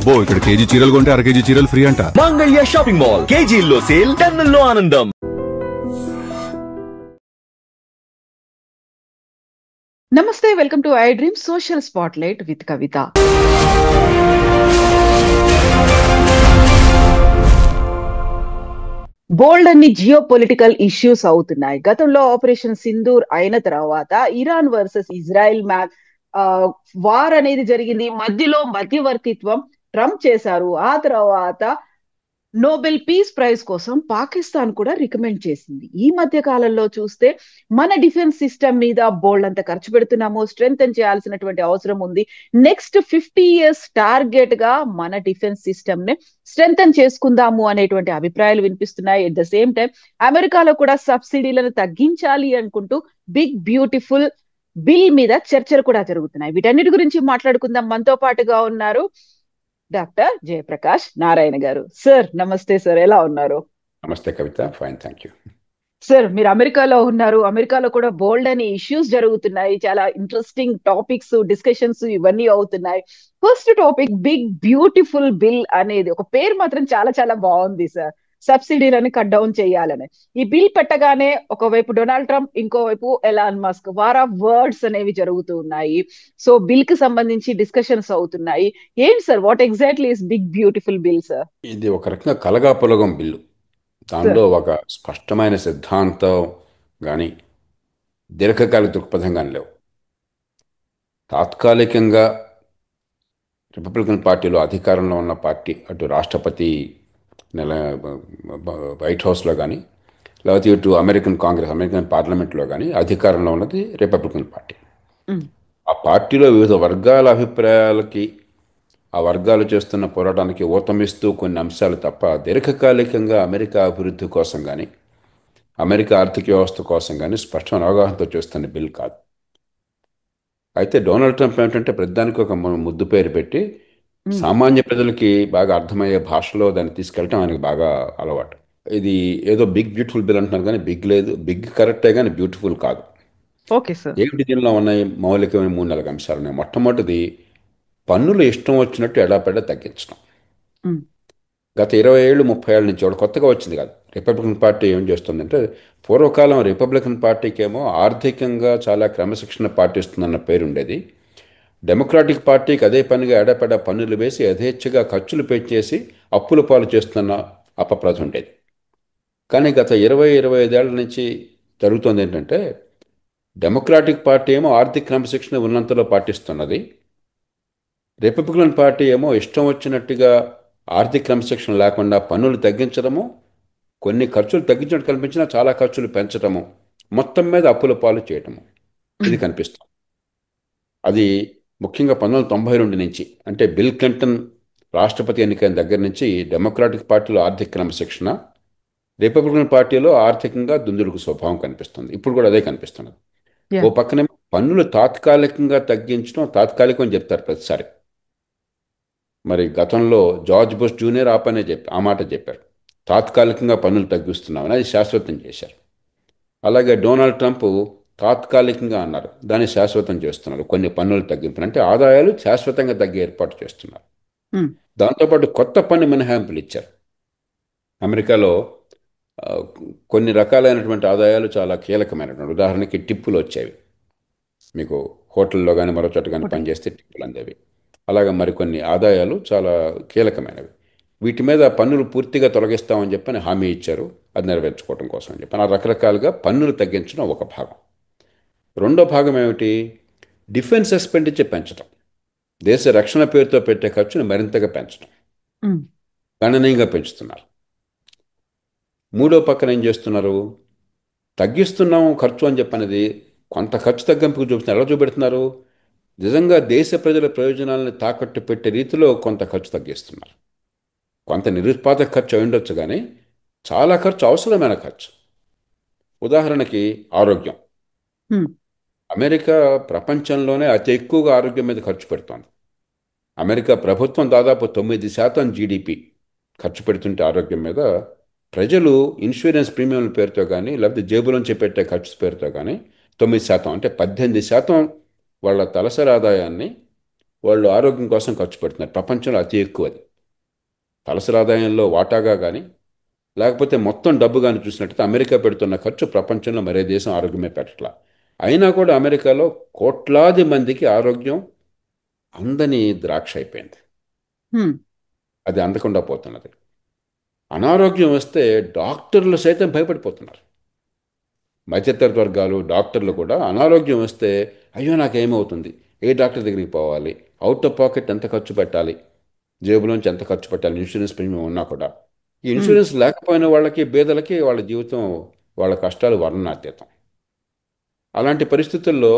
ఇక్కడ కేజీ చీరలు కొంటే అర కేజీ చీరలు ఫ్రీ అంట. మంగళ్య షాపింగ్ మాల్, కేజీల్లో సేల్, టన్నుల్లో ఆనందం. నమస్తే, welcome to iDream social spotlight with Kavitha. Bold అన్ని జియో పొలిటికల్ ఇష్యూస్ అవుతున్నాయి. గతంలో ఆపరేషన్ సింధూర్ అయిన తర్వాత ఇరాన్ వర్సెస్ ఇజ్రాయెల్ వార్ అనేది జరిగింది. మధ్యలో మధ్యవర్తిత్వం ట్రంప్ చేశారు. ఆ తర్వాత నోబెల్ పీస్ ప్రైజ్ కోసం పాకిస్తాన్ కూడా రికమెండ్ చేసింది. ఈ మధ్య కాలంలో చూస్తే మన డిఫెన్స్ సిస్టమ్ మీద బోల్డ్ అంత ఖర్చు పెడుతున్నాము, స్ట్రెంగ్తన్ చేయాల్సినటువంటి అవసరం ఉంది. నెక్స్ట్ 50 years టార్గెట్ గా మన డిఫెన్స్ సిస్టమ్ ని స్ట్రెంగ్తన్ చేసుకుందాము అనేటువంటి అభిప్రాయాలు వినిపిస్తున్నాయి. ఎట్ ద సేమ్ టైం అమెరికాలో కూడా సబ్సిడీలను తగ్గించాలి అనుకుంటూ బిగ్ బ్యూటిఫుల్ బిల్ మీద చర్చలు కూడా జరుగుతున్నాయి. వీటన్నిటి గురించి మాట్లాడుకుందాం. మనతో పాటుగా ఉన్నారు డాక్టర్ జయప్రకాష్ నారాయణ గారు. సార్ నమస్తే సార్, ఎలా ఉన్నారు? నమస్తే కవిత, ఫైన్, థ్యాంక్ యూ. సార్, మీరు అమెరికాలో ఉన్నారు. అమెరికాలో కూడా బోల్డ్ అని ఇష్యూస్ జరుగుతున్నాయి. చాలా ఇంట్రెస్టింగ్ టాపిక్స్, డిస్కషన్స్ ఇవన్నీ అవుతున్నాయి. First topic big beautiful bill అనేది ఒక పేరు మాత్రం చాలా చాలా బాగుంది సార్. సబ్సిడీలను కట్ డౌన్ చేయాలని ఈ బిల్ పెట్టగానే ఒకవైపు డొనాల్డ్ ట్రంప్, ఇంకోవైపు Elon Musk war of words అనేవి జరుగుతూ ఉన్నాయి. సో బిల్ కి సంబంధించి డిస్కషన్స్ అవుతున్నాయి. ఏంటి sir, what exactly is big beautiful bill sir? ఇది ఒక రకంగా కలగాపులగం బిల్లు. దానిలో ఒక స్పష్టమైన సిద్ధాంతం కానీ దీర్ఘకాలిక దృక్పథం కానీ లేవు. తాత్కాలికంగా రిపబ్లికన్ పార్టీలో అధికారంలో ఉన్న పార్టీ, అటు రాష్ట్రపతి వైట్ హౌస్లో కానీ, లేకపోతే ఇటు అమెరికన్ కాంగ్రెస్, అమెరికన్ పార్లమెంట్లో కానీ అధికారంలో ఉన్నది రిపబ్లికన్ పార్టీ. ఆ పార్టీలో వివిధ వర్గాల అభిప్రాయాలకి, ఆ వర్గాలు చేస్తున్న పోరాటానికి ఊతమిస్తూ కొన్ని అంశాలు తప్ప దీర్ఘకాలికంగా అమెరికా అభివృద్ధి కోసం కానీ, అమెరికా ఆర్థిక వ్యవస్థ కోసం కానీ స్పష్టమైన అవగాహనతో చేస్తున్న బిల్ కాదు. అయితే డొనాల్డ్ ట్రంప్ ఏమిటంటే ప్రతిదానికి ఒక ముద్దు పేరు పెట్టి సామాన్య ప్రజలకి బాగా అర్థమయ్యే భాషలో దాన్ని తీసుకెళ్ళటం ఆయనకు బాగా అలవాటు. ఇది ఏదో బిగ్ బ్యూటిఫుల్ బిల్ అంటున్నారు కానీ బిగ్ లేదు. బిగ్ కరెక్టే కానీ బ్యూటిఫుల్ కాదు. Okay sir. ఏమిటి దీనిలో ఉన్నాయి? మౌలికమైన 3-4 అంశాలు ఉన్నాయి. మొట్టమొదటిది, పన్నులు ఇష్టం వచ్చినట్టు ఎడాపెడా తగ్గించడం. గత 20 ఏళ్ళు 30 ఏళ్ళ నుంచి కూడా కొత్తగా వచ్చింది కాదు. రిపబ్లికన్ పార్టీ ఏం చేస్తుందంటే, పూర్వకాలం రిపబ్లికన్ పార్టీకి ఏమో ఆర్థికంగా చాలా క్రమశిక్షణ పాటిస్తుందన్న పేరు ఉండేది. డెమోక్రాటిక్ పార్టీకి అదే పనిగా ఎడపెడా పన్నులు వేసి యథేచ్ఛగా ఖర్చులు పెంచేసి అప్పుల పాలు చేస్తున్న అపప్రథ ఉండేది. కానీ గత 20-25 ఏళ్ల నుంచి జరుగుతుంది ఏంటంటే, డెమోక్రాటిక్ పార్టీ ఏమో ఆర్థిక క్రమశిక్షణ ఉన్నంతలో పాటిస్తున్నది, రిపబ్లికన్ పార్టీ ఏమో ఇష్టం వచ్చినట్టుగా ఆర్థిక క్రమశిక్షణ లేకుండా పన్నులు తగ్గించడము, కొన్ని ఖర్చులు తగ్గించినట్టు కనిపించినా చాలా ఖర్చులు పెంచడము, మొత్తం మీద అప్పుల పాలు చేయటము, ఇది కనిపిస్తుంది. అది ముఖ్యంగా 1992 నుంచి, అంటే బిల్ క్లింటన్ రాష్ట్రపతి ఎన్నికైన దగ్గర నుంచి డెమోక్రాటిక్ పార్టీలో ఆర్థిక క్రమశిక్షణ, రిపబ్లికన్ పార్టీలో ఆర్థికంగా దుందుడుకు స్వభావం కనిపిస్తుంది. ఇప్పుడు కూడా అదే కనిపిస్తున్నది. ఓ పక్కనే పన్నులు తాత్కాలికంగా తగ్గించడం, తాత్కాలికం అని చెప్తారు ప్రతిసారి. మరి గతంలో జార్జ్ బుష్ జూనియర్ ఆ మాట చెప్పారు, తాత్కాలికంగా పన్నులు తగ్గిస్తున్నామని. అది శాశ్వతం చేశారు. అలాగే డొనాల్డ్ ట్రంప్ తాత్కాలికంగా అన్నారు, దాన్ని శాశ్వతం చేస్తున్నారు. కొన్ని పన్నులు తగ్గింపులు అంటే ఆదాయాలు శాశ్వతంగా తగ్గే ఏర్పాటు చేస్తున్నారు. దాంతోపాటు కొత్త పన్ను మినహాయింపులు ఇచ్చారు. అమెరికాలో కొన్ని రకాలైనటువంటి ఆదాయాలు చాలా కీలకమైనటువంటి, ఉదాహరణకి టిప్పులు వచ్చేవి. మీకు హోటల్లో కానీ మరో చోట కానీ పనిచేస్తే టిప్పులు అందేవి. అలాగే మరికొన్ని ఆదాయాలు చాలా కీలకమైనవి. వీటి మీద పన్నులు పూర్తిగా తొలగిస్తామని చెప్పని హామీ ఇచ్చారు. అది నెరవేర్చుకోవడం కోసం అని చెప్పి ఆ రకరకాలుగా పన్నులు తగ్గించడం ఒక భాగం. రెండో భాగం ఏమిటి? డిఫెన్స్ ఎక్స్పెండిచర్ పెంచడం. దేశ రక్షణ పేరుతో పెట్టే ఖర్చును మరింతగా పెంచడం, గణనీయంగా పెంచుతున్నారు. మూడో పక్కన ఏం చేస్తున్నారు? తగ్గిస్తున్నాం ఖర్చు అని చెప్పనేది కొంత ఖర్చు తగ్గింపుకు చూపుతున్నారు. ఎలా చూపెడుతున్నారు? నిజంగా దేశ ప్రజల ప్రయోజనాలను తాకట్టు పెట్టే రీతిలో కొంత ఖర్చు తగ్గిస్తున్నారు. కొంత నిరుత్పాదక ఖర్చు అయి ఉండొచ్చు, కానీ చాలా ఖర్చు అవసరమైన ఖర్చు. ఉదాహరణకి ఆరోగ్యం. అమెరికా ప్రపంచంలోనే అతి ఎక్కువగా ఆరోగ్యం మీద ఖర్చు పెడుతోంది. అమెరికా ప్రభుత్వం దాదాపు 9% జీడిపి ఖర్చు పెడుతుంటే ఆరోగ్యం మీద, ప్రజలు ఇన్సూరెన్స్ ప్రీమియంల పేరుతో కానీ లేకపోతే జేబులోంచి పెట్టే ఖర్చు పేరుతో కానీ 9%, అంటే 18% వాళ్ళ తలసరి ఆదాయాన్ని వాళ్ళు ఆరోగ్యం కోసం ఖర్చు పెడుతున్నారు. ప్రపంచంలో అతి ఎక్కువ అది. తలసరి ఆదాయంలో వాటాగా కానీ లేకపోతే మొత్తం డబ్బు కానీ చూసినట్టయితే అమెరికా పెడుతున్న ఖర్చు ప్రపంచంలో మరే దేశం ఆరోగ్యమే పెట్టట్లా. అయినా కూడా అమెరికాలో కోట్లాది మందికి ఆరోగ్యం అందని ద్రాక్ష అయిపోయింది. హ్మ్. అది అందకుండా పోతున్నది. అనారోగ్యం వస్తే డాక్టర్లు సైతం భయపడిపోతున్నారు. మధ్యతరగతి వర్గాలు డాక్టర్లు కూడా అనారోగ్యం వస్తే అయ్యో నాకేమవుతుంది, ఏ డాక్టర్ దగ్గరికి పోవాలి, అవుట్ ఆఫ్ పాకెట్ ఎంత ఖర్చు పెట్టాలి, జేబులోంచి ఎంత ఖర్చు పెట్టాలి, ఇన్సూరెన్స్ ప్రీమియం ఉన్నా కూడా. ఈ హ్మ్. ఇన్సూరెన్స్ లేకపోయిన వాళ్ళకి బేదలకి వాళ్ళ జీవితం, వాళ్ళ కష్టాలు వర్ణనాతీతం. అలాంటి పరిస్థితుల్లో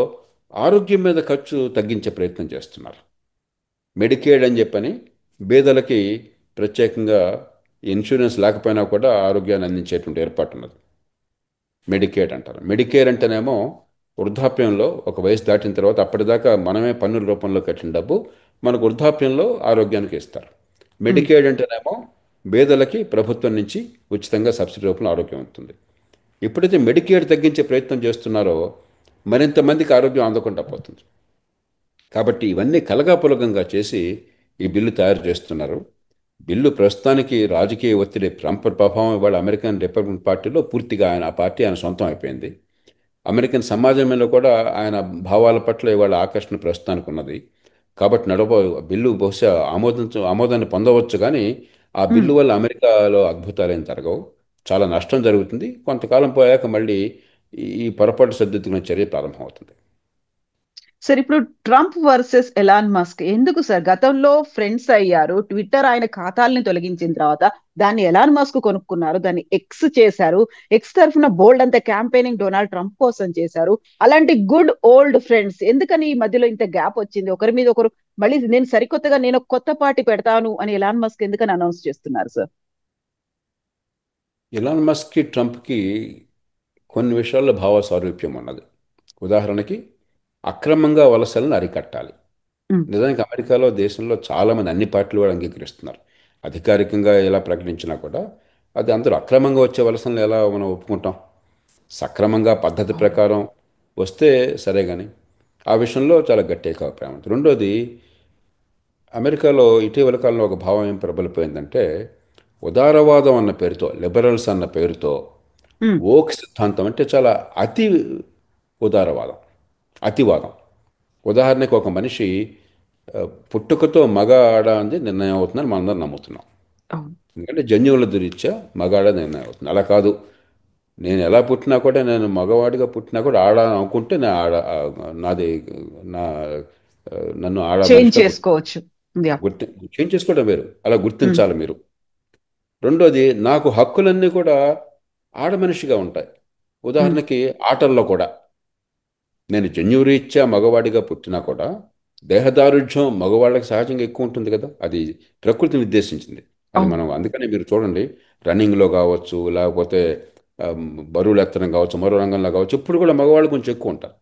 ఆరోగ్యం మీద ఖర్చు తగ్గించే ప్రయత్నం చేస్తున్నారు. మెడికేడ్ అని చెప్పని బేదలకి ప్రత్యేకంగా ఇన్సూరెన్స్ లేకపోయినా కూడా ఆరోగ్యాన్ని అందించేటువంటి ఏర్పాటు ఉన్నది. మెడికేడ్ అంటారు. మెడికేర్ అంటేనేమో వృద్ధాప్యంలో ఒక వయసు దాటిన తర్వాత అప్పటిదాకా మనమే పన్నుల రూపంలో కట్టిన డబ్బు మనకు వృద్ధాప్యంలో ఆరోగ్యానికి ఇస్తారు. హ్మ్. మెడికేడ్ అంటేనేమో పేదలకి ప్రభుత్వం నుంచి ఉచితంగా సబ్సిడీ రూపంలో ఆరోగ్యం ఉంటుంది. ఎప్పుడైతే మెడికేడ్ తగ్గించే ప్రయత్నం చేస్తున్నారో మరింత మందికి ఆరోగ్యం అందకుండా పోతుంది. కాబట్టి ఇవన్నీ కలగాపులగంగా చేసి ఈ బిల్లు తయారు చేస్తున్నారు. బిల్లు ప్రస్తుతానికి రాజకీయ ఒత్తిడి ట్రంప్ ప్రభావం ఇవాళ అమెరికన్ రిపబ్లికన్ పార్టీలో పూర్తిగా ఆ పార్టీ ఆయన సొంతం అయిపోయింది. అమెరికన్ సమాజంలో కూడా ఆయన భావాల పట్ల ఇవాళ ఆకర్షణ ప్రస్తుతానికి ఉన్నది. కాబట్టి బిల్లు బహుశా ఆమోదాన్ని పొందవచ్చు, కానీ ఆ హ్మ్. బిల్లు వల్ల అమెరికాలో అద్భుతాలేం జరగవు. చాలా నష్టం జరుగుతుంది. కొంతకాలం పోయాక మళ్ళీ ఈ పొరపాటు సర్దిద్దుకునే చర్య ప్రారంభమవుతుంది. సార్, ఇప్పుడు ట్రంప్ వర్సెస్ ఎలాన్ మస్క్ ఎందుకు సార్? గతంలో ఫ్రెండ్స్ అయ్యారు. ట్విట్టర్ ఆయన ఖాతాల్ని తొలగించిన తర్వాత దాన్ని ఎలాన్ మస్క్ కొనుక్కున్నారు, దాన్ని ఎక్స్ చేశారు. ఎక్స్ తరఫున బోల్డ్ అంత క్యాంపెయినింగ్ డొనాల్డ్ ట్రంప్ కోసం చేశారు. అలాంటి గుడ్ ఓల్డ్ ఫ్రెండ్స్ ఎందుకని ఈ మధ్యలో ఇంత గ్యాప్ వచ్చింది? ఒకరి మీద ఒకరు మళ్ళీ నేను సరికొత్తగా నేను ఒక కొత్త పార్టీ పెడతాను అని ఎలాన్ మస్క్ ఎందుకని అనౌన్స్ చేస్తున్నారు సార్? ఎలాన్ మస్క్కి ట్రంప్కి కొన్ని విషయాల్లో భావ సారూప్యం ఉన్నది. ఉదాహరణకి అక్రమంగా వలసలను అరికట్టాలి. ఉమ్. నిజానికి అమెరికాలో దేశంలో చాలామంది అన్ని పార్టీలు కూడా అంగీకరిస్తున్నారు. అధికారికంగా ఎలా ప్రకటించినా కూడా అది అందరూ అక్రమంగా వచ్చే వలసలను ఎలా మనం ఒప్పుకుంటాం. సక్రమంగా పద్ధతి అవును. ప్రకారం వస్తే సరే కానీ ఆ విషయంలో చాలా గట్టి అభిప్రాయం ఉంది. రెండోది, అమెరికాలో ఇటీవల కాలంలో ఒక భావం ఏం ప్రబలిపోయిందంటే ఉదారవాదం అన్న పేరుతో, లిబరల్స్ అన్న పేరుతో ఉమ్. ఓక్ సిద్ధాంతం అంటే చాలా అతి ఉదారవాదం, అతివాదం. ఉదాహరణకు ఒక మనిషి ఆ, పుట్టుకతో మగ ఆడ అంది నిర్ణయం అవుతుందని మనందరం నమ్ముతున్నాం. అవును. ఎందుకంటే జన్యువుల దురీత్యా మగ ఆడ నిర్ణయం అవుతుంది. అలా కాదు, నేను ఎలా పుట్టినా కూడా, నేను మగవాడిగా పుట్టినా కూడా ఆడ అనుకుంటే నా ఆడ నాది నా నన్ను ఆడ చేంజ్ మనిషిగా చేసుకోవచ్చు. యా. గుర్తి చేంజ్ చేసుకోవడం వేరు, అలా ఉమ్. గుర్తించాలి మీరు. రెండోది, నాకు హక్కులన్నీ కూడా ఆడ మనిషిగా ఉంటాయి. ఉమ్. ఉదాహరణకి ఆటల్లో కూడా నేను జన్యురీత్యా మగవాడిగా పుట్టినా కూడా దేహదారుఢ్యం మగవాళ్ళకి సహజంగా ఎక్కువ ఉంటుంది కదా, అది ప్రకృతి నిర్దేశించింది. అది అవును. మనం అందుకనే మీరు చూడండి, రన్నింగ్లో కావచ్చు, లేకపోతే బరువులు ఎత్తడం కావచ్చు, మరో రంగంలో కావచ్చు, ఇప్పుడు కూడా మగవాళ్ళు కొంచెం ఎక్కువ ఉంటారు.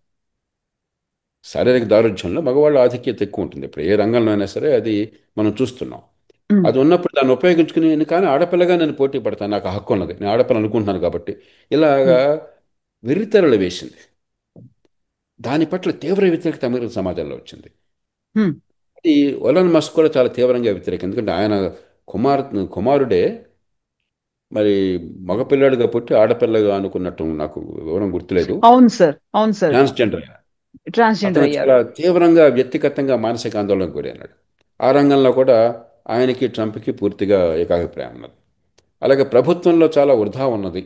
శారీరక దారుఢ్యంలో మగవాళ్ళ ఆధిక్యత ఎక్కువ ఉంటుంది. ఇప్పుడు ఏ రంగంలో అయినా సరే అది మనం చూస్తున్నాం. ఉమ్. అది ఉన్నప్పుడు దాన్ని ఉపయోగించుకుని కానీ ఆడపిల్లగా నేను పోటీ పడతాను, నాకు ఆ హక్కు ఉన్నది, నేను ఆడపిల్ల అనుకుంటున్నాను కాబట్టి, ఇలాగా ఉమ్. వెర్రితెరలు వేసింది. దాని పట్ల తీవ్ర వ్యతిరేకత అమెరికన్ సమాజంలో వచ్చింది. ఉమ్. ఈ ఎలాన్ మస్క్ కూడా చాలా తీవ్రంగా వ్యతిరేకం. ఎందుకంటే ఆయన కుమారుడే మరి మగపిల్లాడిగా పుట్టి ఆడపిల్లగా అనుకున్నట్టు, నాకు వివరం గుర్తులేదు, అవును సార్, అవును సార్. ట్రాన్స్జెండర్. ట్రాన్స్జెండర్ అతను అయ్యారు. చాలా తీవ్రంగా వ్యక్తిగతంగా మానసిక ఆందోళనకు గురైనాడు. ఆ రంగంలో కూడా ఆయనకి ట్రంప్కి పూర్తిగా ఏకాభిప్రాయం ఉన్నది. అలాగే ప్రభుత్వంలో చాలా వృధా ఉన్నది.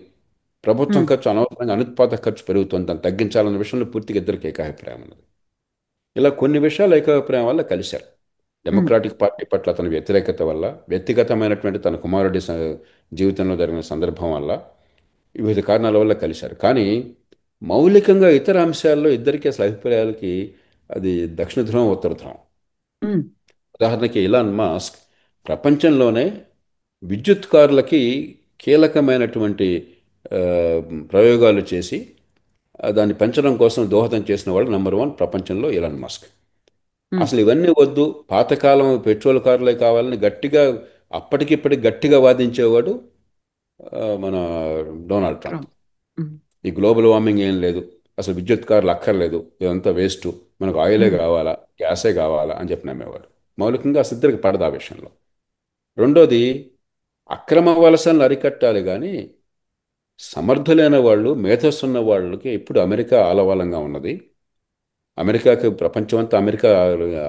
ప్రభుత్వం ఉమ్. ఖర్చు అనవసరంగా అనుత్పాదక ఖర్చు పెరుగుతుంది, దాన్ని తగ్గించాలన్న విషయంలో పూర్తిగా ఇద్దరికి ఏకాభిప్రాయం ఉన్నది. ఇలా కొన్ని విషయాలు ఏకాభిప్రాయం వల్ల కలిశారు. ఉమ్. డెమోక్రాటిక్ పార్టీ పట్ల అతని వ్యతిరేకత వల్ల, వ్యక్తిగతమైనటువంటి తన కుమారుడి జీవితంలో జరిగిన సందర్భం వల్ల, వివిధ కారణాల వల్ల కలిశారు. కానీ మౌలికంగా ఇతర అంశాల్లో ఇద్దరికీ అసలు అభిప్రాయాలకి అది దక్షిణ ధ్రువం, ఉత్తర ధ్రువం. ఉమ్. ఉదాహరణకి ఇలాన్ మాస్క్ ప్రపంచంలోనే విద్యుత్ కార్లకి కీలకమైనటువంటి ఆ, ప్రయోగాలు చేసి దాన్ని పెంచడం కోసం దోహదం చేసిన వాళ్ళు నెంబర్ వన్ ప్రపంచంలో ఇలాన్ మస్క్. ఉమ్. అసలు ఇవన్నీ వద్దు, పాతకాలం పెట్రోల్ కార్లే కావాలని గట్టిగా అప్పటికిప్పటికి గట్టిగా వాదించేవాడు మన డొనాల్డ్ ట్రంప్. ట్రంప్. ఉమ్. ఈ గ్లోబల్ వార్మింగ్ ఏం లేదు, అసలు విద్యుత్ కార్లు అక్కర్లేదు, ఇదంతా వేస్ట్, మనకు ఆయిలే ఉమ్, కావాలా, గ్యాసే కావాలా అని చెప్పి నమ్మేవాడు. మౌలికంగా అసలు ఇద్దరికి పడదు ఆ విషయంలో. రెండోది, అక్రమ వలసలను అరికట్టాలి కానీ సమర్థులైన వాళ్ళు, మేధస్సు ఉన్న వాళ్ళకి ఇప్పుడు అమెరికా ఆలవాలంగా ఉన్నది. అమెరికాకి ప్రపంచమంతా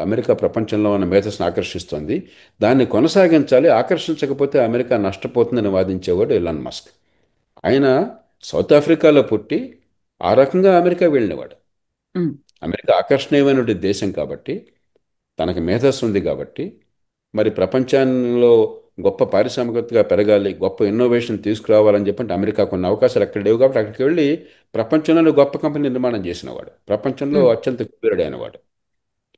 అమెరికా ప్రపంచంలో ఉన్న మేధస్సును ఆకర్షిస్తోంది. దాన్ని కొనసాగించాలి, ఆకర్షించకపోతే అమెరికా నష్టపోతుందని వాదించేవాడు ఎలాన్ మస్క్. ఆయన సౌత్ ఆఫ్రికాలో పుట్టి ఆ రకంగా అమెరికా వెళ్ళినవాడు. ఉమ్, అమెరికా ఆకర్షణీయమైనటువంటి దేశం కాబట్టి, తనకి మేధస్సు ఉంది కాబట్టి, మరి ప్రపంచంలో గొప్ప పారిశ్రామికతగా పెరగాలి, గొప్ప ఇన్నోవేషన్ తీసుకురావాలని చెప్పంటే అమెరికా కొన్ని అవకాశాలు అక్కడ లేవు కాబట్టి అక్కడికి వెళ్ళి ప్రపంచంలోనే గొప్ప కంపెనీ నిర్మాణం చేసినవాడు, ప్రపంచంలో ఉమ్, అత్యంత కుబేరుడైన వాడు.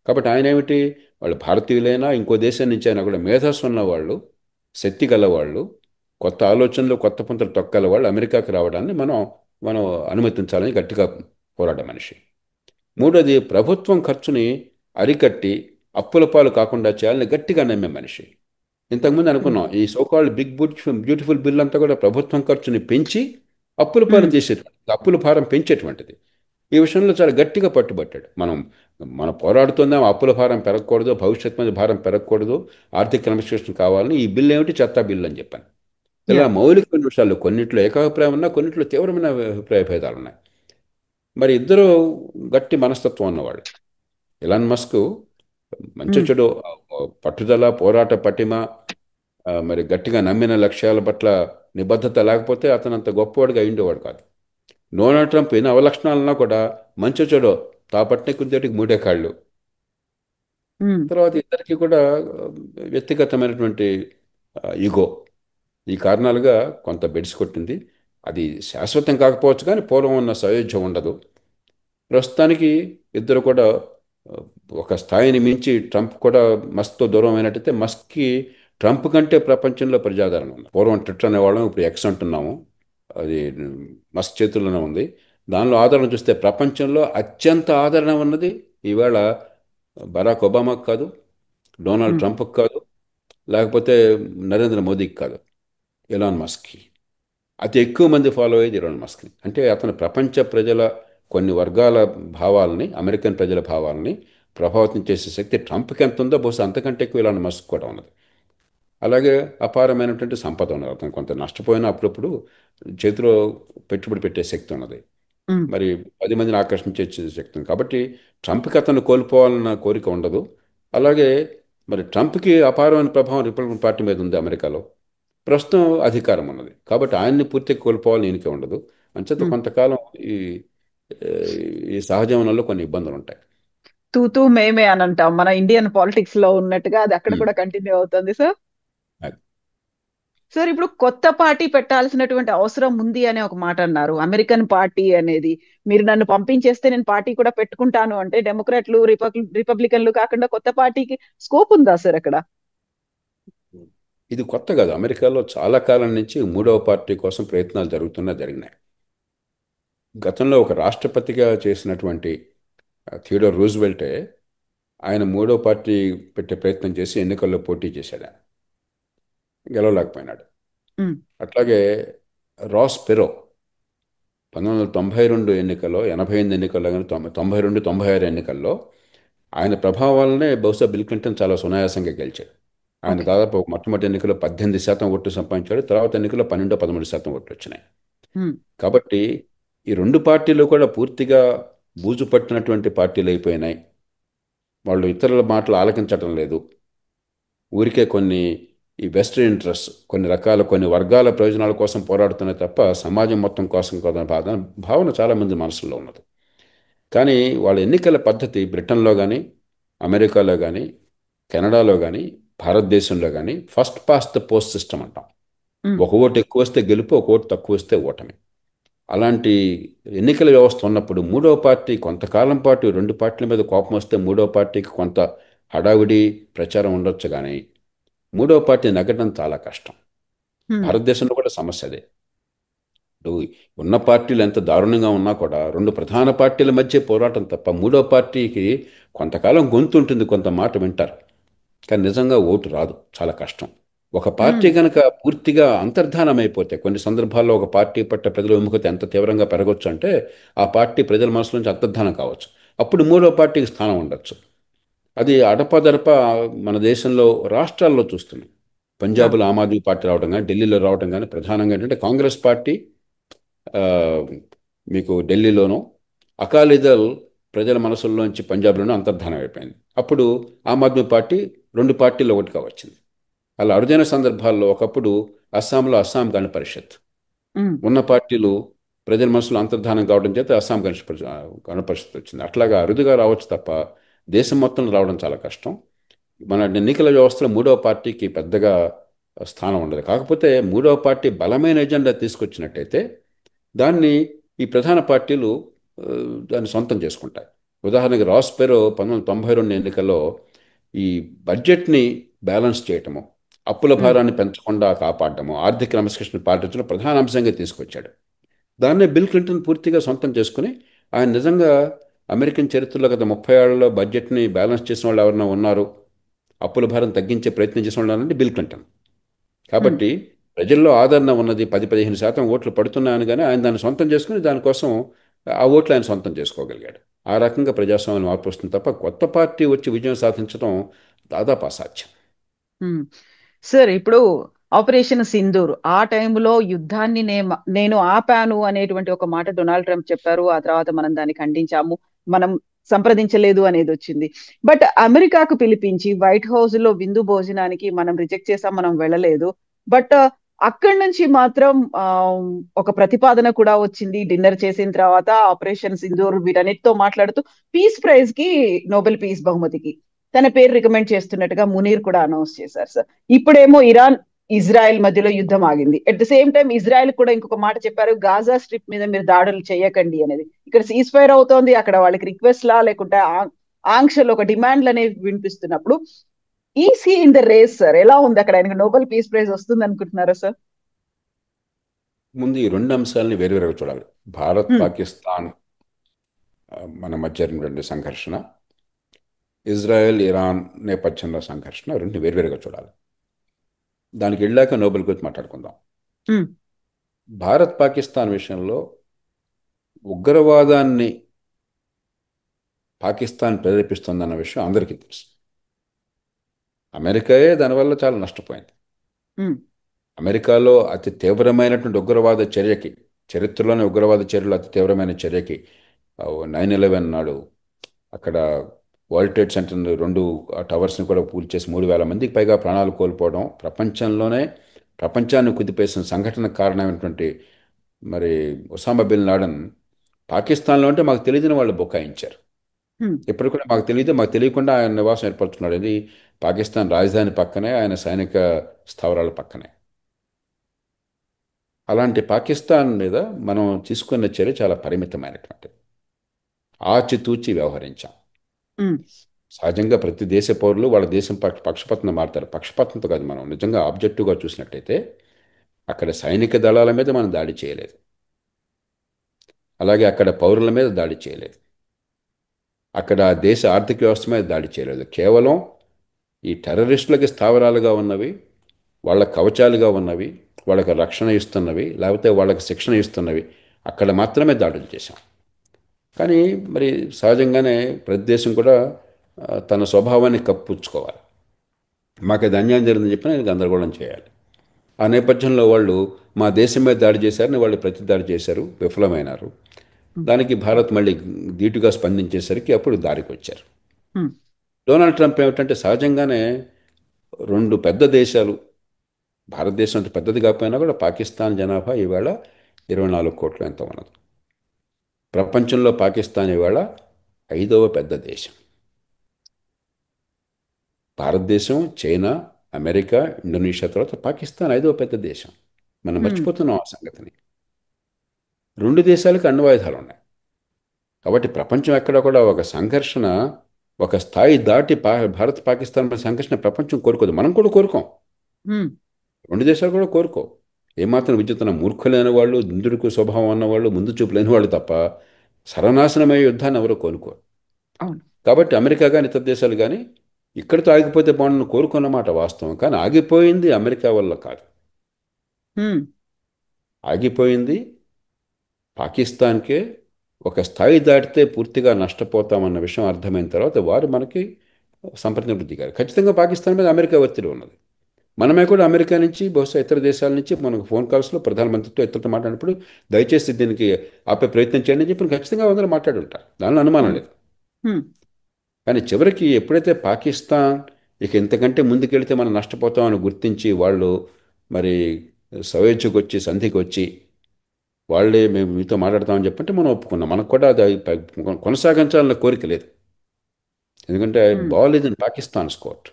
కాబట్టి ఆయన ఏమిటి, వాళ్ళు భారతీయులైనా ఇంకో దేశం నుంచి అయినా కూడా మేధస్సు ఉన్నవాళ్ళు, శక్తి గలవాళ్ళు, కొత్త ఆలోచనలు, కొత్త పుంతలు తొక్కల వాళ్ళు అమెరికాకి రావడాన్ని మనం మనం అనుమతించాలని గట్టిగా పోరాడే మనిషి. మూడోది, ప్రభుత్వం ఖర్చుని అరికట్టి అప్పుల పాలు కాకుండా చేయాలని గట్టిగా నమ్మే మనిషి. ఇంతకుముందు ఉమ్, అనుకున్నాం, ఈ సోకాల్డ్ బిగ్ బ్యూటిఫుల్ బిల్ అంతా కూడా ప్రభుత్వం ఖర్చుని పెంచి అప్పుల పాలు ఉమ్, చేసేటువంటిది, అప్పుల భారం పెంచేటువంటిది. ఈ విషయంలో చాలా గట్టిగా పట్టుబట్టాడు. మనం పోరాడుతుందాం, అప్పుల భారం పెరగకూడదు, భవిష్యత్ మీద భారం పెరగకూడదు, ఆర్థిక క్రమశిక్షణ కావాలని. ఈ బిల్ ఏమిటి, చెత్త బిల్ అని చెప్పాను. ఇలా యా మౌలికమైన విషయాలు కొన్నిట్లో ఏకాభిప్రాయం ఉన్నా, కొన్నిట్లో తీవ్రమైన అభిప్రాయ భేదాలు ఉన్నాయి. మరి ఇద్దరు గట్టి మనస్తత్వం ఉన్నవాళ్ళు. ఎలాన్ మస్క్ మంచి ఉమ్, చెడు పట్టుదల, పోరాట పటిమ, మరి గట్టిగా నమ్మిన లక్ష్యాల పట్ల నిబద్ధత లేకపోతే అతను అంత గొప్పవాడిగా అయిండేవాడు కాదు. డొనాల్డ్ ట్రంప్ ఎన్ని అవలక్షణాలన్నా కూడా మంచి చెడు తాపట్నే కుద్దేటికి మూడే కాళ్ళు. ఉమ్, తర్వాత ఇద్దరికి కూడా వ్యక్తిగతమైనటువంటి ఈగో, ఈ కారణాలుగా కొంత బెడిసి కొట్టింది. అది శాశ్వతం కాకపోవచ్చు కానీ పూర్వం ఉన్న సయోధ్యం ఉండదు. ప్రస్తుతానికి ఇద్దరు కూడా ఆ, ఒక స్థాయిని మించి ట్రంప్ కూడా మస్క్తో దూరం అయినట్టయితే, మస్క్కి ట్రంప్ కంటే ప్రపంచంలో ప్రజాదరణ ఉంది. పూర్వం ట్విట్టర్ అనేవాళ్ళం, ఇప్పుడు ఎక్స్ అంటున్నాము. అది మస్క్ చేతుల్లోనే ఉంది. దానిలో ఆదరణ చూస్తే ప్రపంచంలో అత్యంత ఆదరణ ఉన్నది ఈవేళ బరాక్ ఒబామాకు కాదు, డొనాల్డ్ ఉమ్, ట్రంప్కి కాదు, లేకపోతే నరేంద్ర మోదీకి కాదు, ఎలాన్ మస్క్కి. అతి ఎక్కువ మంది ఫాలో అయ్యేది ఎలాన్ మస్క్ని. అంటే అతను ప్రపంచ ప్రజల కొన్ని వర్గాల భావాలని, అమెరికన్ ప్రజల భావాలని ప్రభావితం చేసే శక్తి ట్రంప్కి ఎంత ఉందో బహుశా అంతకంటే ఎక్కువ ఎలాన్ మస్క్ కూడా ఉన్నది. అలాగే అపారమైనటువంటి సంపద ఉన్నది. అతను కొంత నష్టపోయినా అప్పుడప్పుడు చేతిలో పెట్టుబడి పెట్టే శక్తి ఉన్నది. ఉమ్, మరి 10 మందిని ఆకర్షించే శక్తి ఉంది. కాబట్టి ట్రంప్కి అతను కోల్పోవాలన్న కోరిక ఉండదు. అలాగే మరి ట్రంప్కి అపారమైన ప్రభావం రిపబ్లికన్ పార్టీ మీద ఉంది అమెరికాలో. ప్రస్తుతం అధికారం ఉన్నది కాబట్టి ఆయన్ని పూర్తిగా కోల్పోవాలని ఈయనకే ఉండదు. అంచేత ఉమ్. కొంతకాలం ఈ ఆ, ఈ సహజీవనంలో కొన్ని ఇబ్బందులు ఉంటాయి. తూతూ మేమే అని అంటాం మన ఇండియన్ పాలిటిక్స్ లో ఉన్నట్టుగా అది అక్కడ ఉమ్. కూడా కంటిన్యూ అవుతుంది సార్. అది. సార్ ఇప్పుడు కొత్త పార్టీ పెట్టాల్సినటువంటి అవసరం ఉంది అనే ఒక మాట అన్నారు. అమెరికన్ పార్టీ అనేది మీరు నన్ను పంపించేస్తే నేను పార్టీ కూడా పెట్టుకుంటాను అంటే డెమోక్రాట్లు రిపబ్లికన్లు కాకుండా కొత్త పార్టీకి స్కోప్ ఉందా సార్ అక్కడ? ఇది కొత్త కాదు. అమెరికాలో చాలా కాలం నుంచి మూడవ పార్టీ కోసం ప్రయత్నాలు జరిగినాయి. గతంలో ఒక రాష్ట్రపతిగా చేసినటువంటి థియోడోర్ రూజ్వెల్టే ఆయన మూడో పార్టీ పెట్టే ప్రయత్నం చేసి ఎన్నికల్లో పోటీ చేశాడు. ఆయన గెలవలేకపోయినాడు. ఉమ్, అట్లాగే రాస్ పెరో 1992 ఎన్నికల్లో, 88 ఎన్నికల్లో కానీ 92, 96 ఎన్నికల్లో ఆయన ప్రభావాలనే బహుశా బిల్ క్లింటన్ చాలా సునాయాసంగా గెలిచాడు. ఆయన ఓకే. దాదాపు మొట్టమొదటి ఎన్నికల్లో 18% ఓట్లు సంపాదించాడు. తర్వాత ఎన్నికల్లో 12, 13% ఓట్లు వచ్చినాయి. ఉమ్, కాబట్టి ఈ రెండు పార్టీలు కూడా పూర్తిగా బూజు పట్టినటువంటి పార్టీలు అయిపోయినాయి. వాళ్ళు ఇతరుల మాటలు ఆలకించటం లేదు. ఊరికే కొన్ని ఈ వెస్టర్న్ ఇంట్రెస్ట్, కొన్ని వర్గాల ప్రయోజనాల కోసం పోరాడుతున్నాయి తప్ప సమాజం మొత్తం కోసం కదా భావన చాలామంది మనసులో ఉన్నది. కానీ వాళ్ళ ఎన్నికల పద్ధతి బ్రిటన్లో కానీ, అమెరికాలో కానీ, కెనడాలో కానీ, భారతదేశంలో కానీ first past the post system అంటాం. ఉమ్, ఒక ఓటు ఎక్కువ వస్తే గెలుపు, ఒక ఓటు తక్కువ వస్తే ఓటమి. అలాంటి ఎన్నికల వ్యవస్థ ఉన్నప్పుడు మూడవ పార్టీ కొంతకాలం పాటు రెండు పార్టీల మీద కోపం వస్తే మూడవ పార్టీకి కొంత హడావిడి ప్రచారం ఉండొచ్చు కానీ మూడవ పార్టీ నగ్గడం చాలా కష్టం. ఉమ్, భారతదేశంలో కూడా సమస్య అదే. ఇప్పుడు ఉన్న పార్టీలు ఎంత దారుణంగా ఉన్నా కూడా రెండు ప్రధాన పార్టీల మధ్య పోరాటం తప్ప మూడవ పార్టీకి కొంతకాలం గొంతు ఉంటుంది, కొంత మాట వింటారు, కానీ నిజంగా ఓటు రాదు, చాలా కష్టం. ఒక పార్టీ ఉమ్, కనుక పూర్తిగా అంతర్ధానం అయిపోతే, కొన్ని సందర్భాల్లో ఒక పార్టీ పట్ల ప్రజల విముఖత ఎంత తీవ్రంగా పెరగవచ్చు అంటే ఆ పార్టీ ప్రజల మనసు నుంచి అంతర్ధానం కావచ్చు. అప్పుడు మూడో పార్టీకి స్థానం ఉండొచ్చు. అది అడపాదడప మన దేశంలో రాష్ట్రాల్లో చూస్తున్నాం. పంజాబ్లో ఆమ్ ఆద్మీ పార్టీ రావడం కానీ, ఢిల్లీలో రావడం కానీ, ప్రధానంగా ఏంటంటే కాంగ్రెస్ పార్టీ ఆ, మీకు ఢిల్లీలోనూ, అకాలీదళ్ ప్రజల మనసుల్లోంచి పంజాబ్లోనూ అంతర్ధానం అయిపోయింది. అప్పుడు ఆమ్ ఆద్మీ పార్టీ రెండు పార్టీలు ఒకటిగా వచ్చింది. అలా అరుదైన సందర్భాల్లో ఒకప్పుడు అస్సాంలో అస్సాం గణ పరిషత్ ఉన్న పార్టీలు ప్రజల మనసులో అంతర్ధానం కావడం చేత అస్సాం గణ పరిషత్ వచ్చింది. అట్లాగా అరుదుగా రావచ్చు తప్ప దేశం మొత్తంలో రావడం చాలా కష్టం. మన ఎన్నికల వ్యవస్థలో మూడవ పార్టీకి పెద్దగా స్థానం ఉండదు. కాకపోతే మూడవ పార్టీ బలమైన ఎజెండా తీసుకొచ్చినట్టయితే దాన్ని ఈ ప్రధాన పార్టీలు ఆ, దాన్ని సొంతం చేసుకుంటాయి. ఉదాహరణకి రాస్ పెరో 1992 ఎన్నికల్లో ఈ బడ్జెట్ని బ్యాలెన్స్ చేయటము, అప్పుల భారాన్ని పెంచకుండా కాపాడటము, ఆర్థిక క్రమశిక్షణ పాటించడం ప్రధాన అంశంగా తీసుకొచ్చాడు. దాన్నే బిల్ క్లింటన్ పూర్తిగా సొంతం చేసుకుని ఆయన నిజంగా అమెరికన్ చరిత్రలో గత 30 ఏళ్లలో బడ్జెట్ని బ్యాలెన్స్ చేసిన వాళ్ళు ఎవరైనా ఉన్నారు, అప్పుల భారం తగ్గించే ప్రయత్నం చేసిన వాళ్ళు అంటే బిల్ క్లింటన్. కాబట్టి ప్రజల్లో ఆదరణ ఉన్నది, 10-15% ఓట్లు పడుతున్నాయని కానీ ఆయన దాన్ని సొంతం చేసుకుని దానికోసం ఆ ఓట్లు ఆయన సొంతం చేసుకోగలిగాడు. ఆ రకంగా ప్రజాస్వామ్యం మార్పు వస్తుంది తప్ప కొత్త పార్టీ వచ్చి విజయం సాధించడం దాదాపు అసాధ్యం. సార్, ఇప్పుడు ఆపరేషన్ సింధూర్ ఆ టైంలో యుద్ధాన్ని నేను ఆపాను అనేటువంటి ఒక మాట డొనాల్డ్ ట్రంప్ చెప్పారు. ఆ తర్వాత మనం దాన్ని ఖండించాము, మనం సంప్రదించలేదు అనేది వచ్చింది. బట్ అమెరికాకు పిలిపించి వైట్ హౌస్ లో విందు భోజనానికి మనం రిజెక్ట్ చేసాం, మనం వెళ్ళలేదు. బట్ అక్కడి నుంచి మాత్రం ఒక ప్రతిపాదన కూడా వచ్చింది. డిన్నర్ చేసిన తర్వాత ఆపరేషన్ సింధూర్ వీటన్నిటితో మాట్లాడుతూ పీస్ ప్రైజ్ కి, నోబెల్ పీస్ బహుమతికి తన పేరు రికమెండ్ చేస్తున్నట్టుగా మునీర్ కూడా అనౌన్స్ చేశారు సార్. ఇప్పుడేమో ఇరాన్ ఇజ్రాయెల్ మధ్యలో యుద్ధం ఆగింది. At the same time Israel కూడా ఇంకొక మాట చెప్పారు, గాజా స్ట్రిప్ మీద మీరు దాడులు చేయకండి అనేది. ఇక్కడ సీజ్ ఫైర్ అవుతోంది, అక్కడ వాళ్ళకి రిక్వెస్ట్ లా లేకుంటే ఆంక్షలు, ఒక డిమాండ్లు అనేవి వినిపిస్తున్నప్పుడు ఈసీ ఇన్ ద రేస్ సార్, ఎలా ఉంది అక్కడ? ఆయనకు నోబెల్ పీస్ ప్రైజ్ వస్తుంది అనుకుంటున్నారా సార్? ముందు ఈ రెండు అంశాలని వేరువేరుగా చూడాలి. భారత్ పాకిస్తాన్ మన మధ్య జరిగినటువంటి సంఘర్షణ, ఇజ్రాయెల్ ఇరాన్ నేపథ్యంలో సంఘర్షణ, రెండు వేరువేరుగా చూడాలి. దానికి వెళ్ళాక నోబెల్ గురించి మాట్లాడుకుందాం. భారత్ పాకిస్తాన్ విషయంలో ఉగ్రవాదాన్ని పాకిస్తాన్ ప్రేరేపిస్తుందన్న విషయం అందరికీ తెలుసు. అమెరికాయే దానివల్ల చాలా నష్టపోయింది. అమెరికాలో అతి తీవ్రమైనటువంటి ఉగ్రవాద చర్యకి, చరిత్రలోనే ఉగ్రవాద చర్యలు అతి తీవ్రమైన చర్యకి 9/11 నాడు అక్కడ వరల్డ్ ట్రేడ్ సెంటర్ రెండు టవర్స్ని కూడా కూల్చేసి 3,000 మందికి పైగా ప్రాణాలు కోల్పోవడం, ప్రపంచాన్ని కుదిపేసిన సంఘటనకు కారణమైనటువంటి మరి ఒసామా బిన్ లాడెన్ పాకిస్తాన్లో అంటే మాకు తెలియదని వాళ్ళు బుకాయించారు. ఇప్పుడు కూడా మాకు తెలియకుండా ఆయన నివాసం ఏర్పరచుకున్నాడు. ఇది పాకిస్తాన్ రాజధాని పక్కనే, ఆయన సైనిక స్థావరాల పక్కనే. అలాంటి పాకిస్తాన్ మీద మనం తీసుకున్న చర్య చాలా పరిమితమైనటువంటి, ఆచితూచి వ్యవహరించాం. సహజంగా ప్రతి దేశ పౌరులు వాళ్ళ దేశం పక్షపాతంతో మారుతారు. పక్షపాతంతో కాదు, మనం నిజంగా ఆబ్జెక్టివ్గా చూసినట్టయితే అక్కడ సైనిక దళాల మీద మనం దాడి చేయలేదు, అలాగే అక్కడ పౌరుల మీద దాడి చేయలేదు, అక్కడ దేశ ఆర్థిక వ్యవస్థ మీద దాడి చేయలేదు. కేవలం ఈ టెర్రరిస్టులకి స్థావరాలుగా ఉన్నవి, వాళ్ళ కవచాలుగా ఉన్నవి, వాళ్ళకి రక్షణ ఇస్తున్నవి, లేకపోతే వాళ్ళకి శిక్షణ ఇస్తున్నవి, అక్కడ మాత్రమే దాడులు చేశాం. కానీ మరి సహజంగానే ప్రతి దేశం కూడా తన స్వభావాన్ని కప్పుచ్చుకోవాలి. మాకు అది అన్యాయం జరిగిందని చెప్పి నేను గందరగోళం చేయాలి. ఆ నేపథ్యంలో వాళ్ళు మా దేశం మీద దాడి చేశారని వాళ్ళు ప్రతి దాడి చేశారు, విఫలమైనారు. దానికి భారత్ మళ్ళీ ధీటుగా స్పందించేసరికి అప్పుడు దారికి వచ్చారు. డొనాల్డ్ ట్రంప్ ఏమిటంటే సహజంగానే రెండు పెద్ద దేశాలు, భారతదేశం అంత పెద్దది కాకపోయినా కూడా పాకిస్తాన్ జనాభా ఈవేళ 24 కోట్లు ఎంతో ఉన్నది. ప్రపంచంలో పాకిస్తాన్ ఈవేళ 5వ పెద్ద దేశం. భారతదేశం, చైనా, అమెరికా, ఇండోనేషియా తర్వాత పాకిస్తాన్ 5వ పెద్ద దేశం. మనం మర్చిపోతున్నాం ఆ సంగతిని. రెండు దేశాలకు అణ్వాయుధాలు ఉన్నాయి. కాబట్టి ప్రపంచం ఎక్కడ కూడా ఒక సంఘర్షణ ఒక స్థాయి దాటి భారత్ పాకిస్తాన్ సంఘర్షణ ప్రపంచం కోరుకోదు, మనం కూడా కోరుకోం, రెండు దేశాలు కూడా కోరుకో. ఏమాత్రం విద్యుత్తున్న మూర్ఖులైన వాళ్ళు, దుందుడుకు స్వభావం ఉన్నవాళ్ళు, ముందు చూపు లేని వాళ్ళు తప్ప సర్వనాశనమయ్యే యుద్ధాన్ని ఎవరో కోరుకోరు. కాబట్టి అమెరికా కానీ ఇతర దేశాలు కానీ ఇక్కడితో ఆగిపోతే బాగుండని కోరుకున్నమాట వాస్తవం. కానీ ఆగిపోయింది అమెరికా వల్ల కాదు, ఆగిపోయింది పాకిస్తాన్కే ఒక స్థాయి దాటితే పూర్తిగా నష్టపోతామన్న విషయం అర్థమైన తర్వాత వారు మనకి సంప్రదింపులు దిగారు. ఖచ్చితంగా పాకిస్తాన్ మీద అమెరికా ఒత్తిడి ఉన్నది. మనమే కూడా అమెరికా నుంచి బహుశా ఇతర దేశాల నుంచి మనకు ఫోన్ కాల్స్లో ప్రధానమంత్రితో ఇతరులతో మాట్లాడినప్పుడు దయచేసి దీనికి ఆపే ప్రయత్నం చేయండి అని చెప్పి ఖచ్చితంగా అందరూ మాట్లాడి ఉంటారు. దానిలో అనుమానం ఉమ్, లేదు. ఉమ్, కానీ చివరికి ఎప్పుడైతే పాకిస్తాన్ ఇక ఇంతకంటే ముందుకెళ్తే మనం నష్టపోతామని గుర్తించి వాళ్ళు మరి సయోధ్యకు వచ్చి సంధికి వచ్చి వాళ్ళే మేము మీతో మాట్లాడతామని చెప్పంటే మనం ఒప్పుకున్నాం. మనకు కూడా అది కొనసాగించాలన్న కోరిక లేదు. ఎందుకంటే um, ball is in Pakistan's court.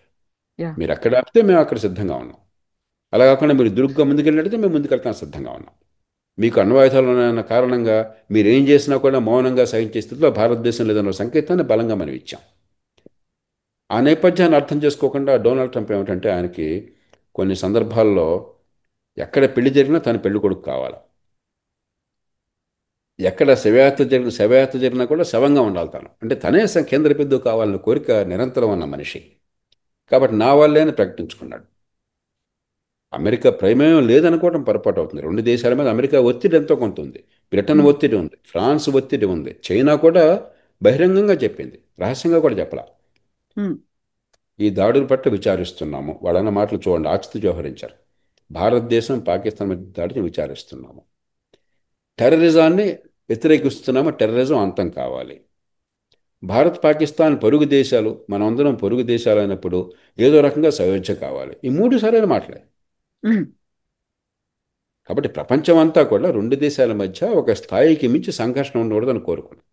Yeah మీరు ఎక్కడ ఆపితే మేము అక్కడ సిద్ధంగా ఉన్నాం. అలా కాకుండా మీరు దురుగ్గా ముందుకెళ్ళినట్టే మేము ముందుకెళ్తాం సిద్ధంగా ఉన్నాం. మీకు అణ్వాయుధాలు ఉన్నాయన్న కారణంగా మీరు ఏం చేసినా కూడా మౌనంగా సహించే స్థితిలో భారతదేశం లేదన్న సంకేతాన్ని బలంగా మనం ఇచ్చాం. ఆ నేపథ్యాన్ని అర్థం చేసుకోకుండా డొనాల్డ్ ట్రంప్ ఏమిటంటే ఆయనకి కొన్ని సందర్భాల్లో ఎక్కడ పెళ్లి జరిగినా తను పెళ్లి కొడుకు కావాలి, ఎక్కడ శవయాత్ర జరిగినా కూడా శవంగా ఉండాలి తను, అంటే తనే కేంద్ర బిందువు కావాలన్న కోరిక నిరంతరం ఉన్న మనిషి. కాబట్టి నా వల్లే అని ప్రకటించుకున్నాడు. అమెరికా ప్రమేయం లేదనుకోవడం పొరపాటు అవుతుంది. రెండు దేశాల మీద అమెరికా ఒత్తిడి ఎంతో కొంత ఉంది. బ్రిటన్ ఉమ్, ఒత్తిడి ఉంది, ఫ్రాన్స్ ఒత్తిడి ఉంది, చైనా కూడా బహిరంగంగా చెప్పింది, రహస్యంగా కూడా చెప్పలా. ఉమ్, ఈ దాడుల పట్ల విచారిస్తున్నాము, వాళ్ళన్న మాటలు చూడండి, ఆచితూ వ్యవహరించారు. భారతదేశం పాకిస్తాన్ మధ్య దాడిని విచారిస్తున్నాము, టెర్రరిజాన్ని వ్యతిరేకిస్తున్నాము, టెర్రరిజం అంతం కావాలి. భారత్ పాకిస్తాన్ పొరుగు దేశాలు, మనమందరం పొరుగు దేశాలు అయినప్పుడు ఏదో రకంగా సయోధ్య కావాలి. ఈ మూడు సరైన మాటలే. ఉమ్, కాబట్టి ప్రపంచం అంతా కూడా రెండు దేశాల మధ్య ఒక స్థాయికి మించి సంఘర్షణ ఉండకూడదని కోరుకున్నాం.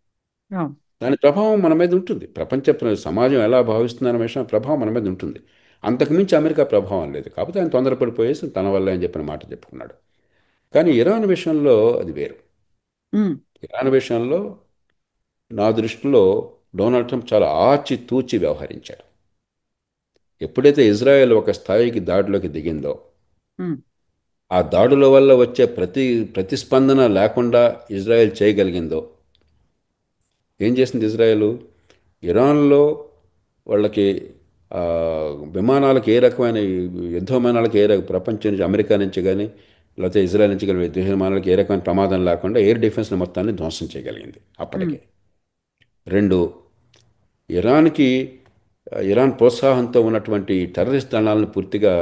అవును. దాని ప్రభావం మన మీద ఉంటుంది. సమాజం ఎలా భావిస్తుందనే విషయం ప్రభావం మన మీద ఉంటుంది. అంతకుమించి అమెరికా ప్రభావం లేదు. కాకపోతే ఆయన తొందరపడిపోయేసి తన వల్ల అని చెప్పిన మాట చెప్పుకున్నాడు. కానీ ఇరాన్ విషయంలో అది వేరు. ఉమ్, ఇరాన్ విషయంలో నా దృష్టిలో డొనాల్డ్ ట్రంప్ చాలా ఆచితూచి వ్యవహరించాడు. ఎప్పుడైతే ఇజ్రాయెల్ ఒక స్థాయికి దాడిలోకి దిగిందో, ఉమ్, ఆ దాడుల వల్ల వచ్చే ప్రతిస్పందన లేకుండా ఇజ్రాయెల్ చేయగలిగిందో, ఏం చేసింది ఇజ్రాయెల్? ఇరాన్లో వాళ్ళకి ఆ, విమానాలకు ఏ రకమైన యుద్ధ విమానాలకు ప్రపంచం నుంచి అమెరికా నుంచి కానీ లేకపోతే ఇజ్రాయెల్ నుంచి కానీ యుద్ధ విమానాలకు ఏ రకమైన ప్రమాదం లేకుండా ఎయిర్ డిఫెన్స్ని మొత్తాన్ని ధ్వంసం చేయగలిగింది ఉమ్, అప్పటికే. రెండు, ఇరాన్కి ఇరాన్ ప్రోత్సాహంతో ఉన్నటువంటి టెర్రరిస్ట్ దళాలను పూర్తిగా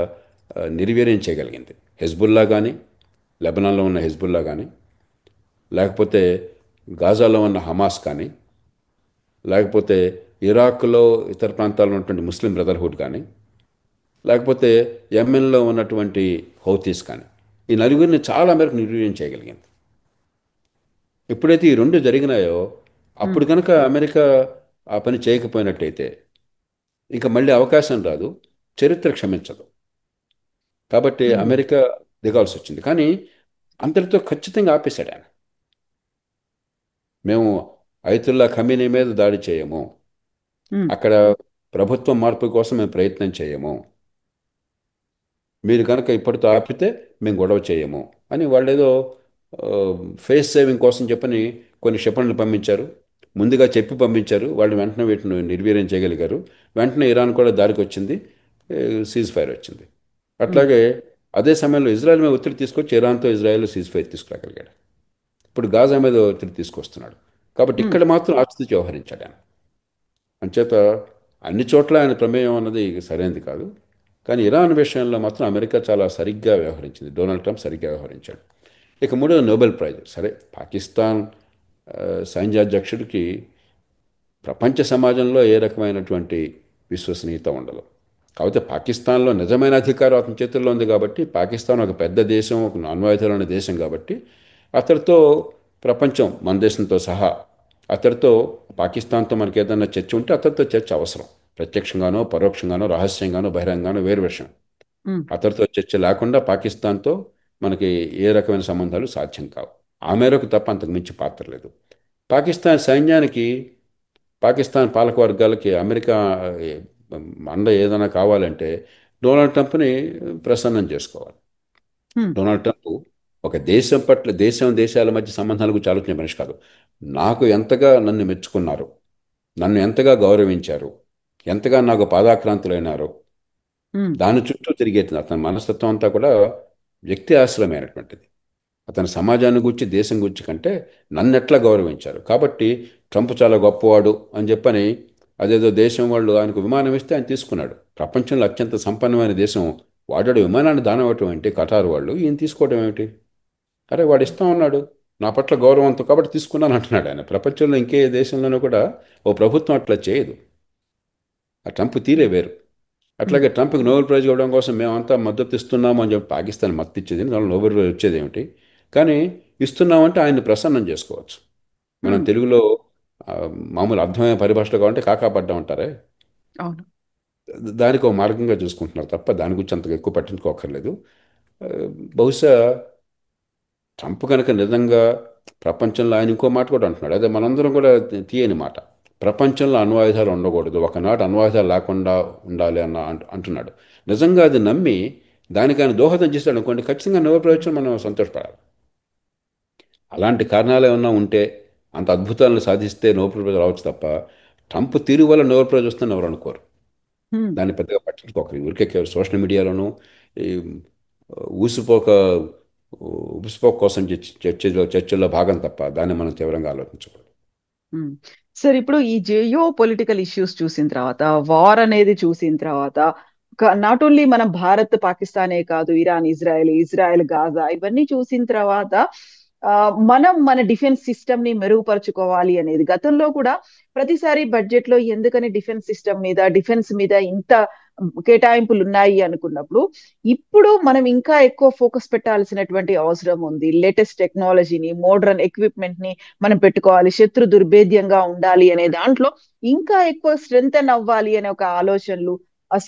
నిర్వీర్యం చేయగలిగింది. హెజ్బుల్లా కానీ, లెబనాన్లో ఉన్న హెజ్బుల్లా కానీ, లేకపోతే గాజాలో ఉన్న హమాస్ కానీ, లేకపోతే ఇరాక్లో ఇతర ప్రాంతాల్లో ఉన్నటువంటి ముస్లిం బ్రదర్హుడ్ కానీ, లేకపోతే యెమెన్లో ఉన్నటువంటి హౌతీస్ కానీ, ఈ నలుగురిని చాలా మేరకు నిర్వీర్యం చేయగలిగింది. ఎప్పుడైతే ఈ రెండు జరిగినాయో ఉమ్, అప్పుడు కనుక అమెరికా ఆ పని చేయకపోయినట్టయితే ఇంకా మళ్ళీ అవకాశం రాదు, చరిత్ర క్షమించదు. కాబట్టి ఉమ్, అమెరికా దిగాల్సి వచ్చింది. కానీ అంతటితో ఖచ్చితంగా ఆపేశాడు ఆయన. మేము ఐతుల్లా ఖమీనీ మీద దాడి చేయము, ఉమ్, అక్కడ ప్రభుత్వం మార్పు కోసం మేము ప్రయత్నం చేయము, మీరు కనుక ఇప్పటితో ఆపితే మేము గొడవ చేయము అని వాళ్ళేదో ఫేస్ సేవింగ్ కోసం చెప్పని కొన్ని క్షిపణులు పంపించారు. ముందుగా చెప్పి పంపించారు. వాళ్ళు వెంటనే వీటిని నిర్వీర్యం చేయగలిగారు. వెంటనే ఇరాన్ కూడా దారికి వచ్చింది, సీజ్ ఫైర్ వచ్చింది. ఉమ్, అట్లాగే అదే సమయంలో ఇజ్రాయెల్ మీద ఒత్తిడి తీసుకొచ్చి ఇరాన్తో ఇజ్రాయెల్ సీజ్ ఫైర్ తీసుకురాగలిగాడు. ఇప్పుడు గాజా మీద ఒత్తిడి తీసుకొస్తున్నాడు. కాబట్టి ఉమ్, ఇక్కడ మాత్రం ఆచితూచి వ్యవహరించాడు ఆయన. అంచేత అన్ని చోట్ల ఆయన ప్రమేయం అన్నది సరైనది కాదు. కానీ ఇరాన్ విషయంలో మాత్రం అమెరికా చాలా సరిగ్గా వ్యవహరించింది, డొనాల్డ్ ట్రంప్ సరిగ్గా వ్యవహరించాడు. ఇక మూడో నోబెల్ ప్రైజ్. సరే, పాకిస్తాన్ సైన్యాధ్యక్షుడికి ప్రపంచ సమాజంలో ఏ రకమైనటువంటి విశ్వసనీయత ఉండదు. కాకపోతే పాకిస్తాన్లో నిజమైన అధికారం అతని చేతుల్లో ఉంది కాబట్టి, పాకిస్తాన్ ఒక పెద్ద దేశం, ఒక అణ్వాయుధాలున్న దేశం కాబట్టి అతడితో ప్రపంచం, మన దేశంతో సహా అతడితో, పాకిస్తాన్తో మనకి ఏదైనా చర్చ ఉంటే అతడితో చర్చ అవసరం. ప్రత్యక్షంగానో పరోక్షంగానో రహస్యంగానో బహిరంగానో వేరు విషయం. ఉమ్, అతడితో చర్చ లేకుండా పాకిస్తాన్తో మనకి ఏ రకమైన సంబంధాలు సాధ్యం కావు. ఆ మేరకు తప్ప అంతకు మించి పాత్ర లేదు. పాకిస్తాన్ సైన్యానికి, పాకిస్తాన్ పాలక వర్గాలకి అమెరికా ఏ, అండ ఏదైనా కావాలంటే డొనాల్డ్ ట్రంప్ని ప్రసన్నం చేసుకోవాలి. ఉమ్, డొనాల్డ్ ట్రంప్ ఒక దేశం పట్ల, దేశాల మధ్య సంబంధాల గురించి ఆలోచనే మనిషి కాదు. నాకు ఎంతగా నన్ను మెచ్చుకున్నారు, నన్ను ఎంతగా గౌరవించారు, ఎంతగా నాకు పాదాక్రాంతులైనారో ఉమ్, దాని చుట్టూ తిరిగేది అతని మనస్తత్వం అంతా కూడా వ్యక్తి ఆశ్రమైనటువంటిది. అతని సమాజాన్ని గురించి దేశం గురించి కంటే నన్ను ఎట్లా గౌరవించారు. కాబట్టి ట్రంప్ చాలా గొప్పవాడు అని చెప్పని అదేదో దేశం వాళ్ళు ఆయనకు విమానం ఇస్తే ఆయన తీసుకున్నాడు. ప్రపంచంలో అత్యంత సంపన్నమైన దేశం వాడాడు విమానాన్ని దానం ఇవ్వటం ఏంటి కటారు వాళ్ళు, ఈయన తీసుకోవడం ఏమిటి? అరే వాడు ఇస్తా ఉన్నాడు నా పట్ల గౌరవంతో కాబట్టి తీసుకున్నాను అంటున్నాడు ఆయన. ప్రపంచంలో ఇంకే దేశంలోనూ కూడా ఓ ప్రభుత్వం అట్లా చేయదు. ఆ ట్రంప్ తీరే వేరు. అట్లాగే ట్రంప్కి నోబెల్ ప్రైజ్ ఇవ్వడం కోసం మేమంతా మద్దతు ఇస్తున్నాము అని చెప్పి పాకిస్తాన్ మద్దతు ఇచ్చేది, దానిలో నోబెల్ ప్రైజ్ వచ్చేది ఏమిటి? కానీ ఇస్తున్నామంటే ఆయన్ని ప్రసన్నం చేసుకోవచ్చు. మనం తెలుగులో ఆ, మామూలు అర్థమైన పరిభాషలో కావాలంటే కాకాపడ్డా ఉంటారే, అవును. దానికి ఒక మార్గంగా చూసుకుంటున్నారు తప్ప దాని గురించి అంతగా ఎక్కువ పట్టించుకోకర్లేదు. ఆ, బహుశా ట్రంప్ కనుక నిజంగా ప్రపంచంలో ఆయన ఇంకో మాట కూడా అంటున్నాడు, అదే మనందరం కూడా తీయని మాట, ప్రపంచంలో అణ్వాయుధాలు ఉండకూడదు, ఒకనాడు అణ్వాయుధాలు లేకుండా ఉండాలి అంటున్నాడు. నిజంగా అది నమ్మి దానికి ఆయన దోహదం చేశాడు అనుకోండి, ఖచ్చితంగా నోబెల్ ప్రైజ్ మనం సంతోషపడాలి. అలాంటి కారణాలు ఏమన్నా ఉంటే అంత అద్భుతాలను సాధిస్తే నోబెల్ ప్రైజ్ రావచ్చు తప్ప ట్రంప్ తీరు వల్ల నోబెల్ ప్రైజ్ వస్తుందని ఎవరు అనుకోరు. హ్మ్. దాన్ని పెద్దగా పట్టించుకోకరు. ఊరికే సోషల్ మీడియాలోనూ ఈ ఊసిపోక ఊసిపోక కోసం చర్చల్లో భాగం తప్ప దాన్ని మనం తీవ్రంగా ఆలోచించకూడదు. సార్, ఇప్పుడు ఈ జియో పొలిటికల్ ఇష్యూస్ చూసిన తర్వాత, వార్ అనేది చూసిన తర్వాత, నాట్ ఓన్లీ మన భారత్ పాకిస్తానే కాదు, ఇరాన్ ఇజ్రాయెల్, ఇజ్రాయెల్ గాజా, ఇవన్నీ చూసిన తర్వాత మనం మన డిఫెన్స్ సిస్టమ్ ని మెరుగుపరుచుకోవాలి అనేది గతంలో కూడా ప్రతిసారి బడ్జెట్ లో ఎందుకని డిఫెన్స్ సిస్టమ్ మీద, డిఫెన్స్ మీద ఇంత కేటాయింపులు ఉన్నాయి అనుకున్నప్పుడు, ఇప్పుడు మనం ఇంకా ఎక్కువ ఫోకస్ పెట్టాల్సినటువంటి అవసరం ఉంది. లేటెస్ట్ టెక్నాలజీని, మోడర్న్ ఎక్విప్మెంట్ ని మనం పెట్టుకోవాలి, శత్రు దుర్భేద్యంగా ఉండాలి అనే దాంట్లో ఇంకా ఎక్కువ స్ట్రెంగ్తన్ అవ్వాలి అనే ఒక ఆలోచనలు,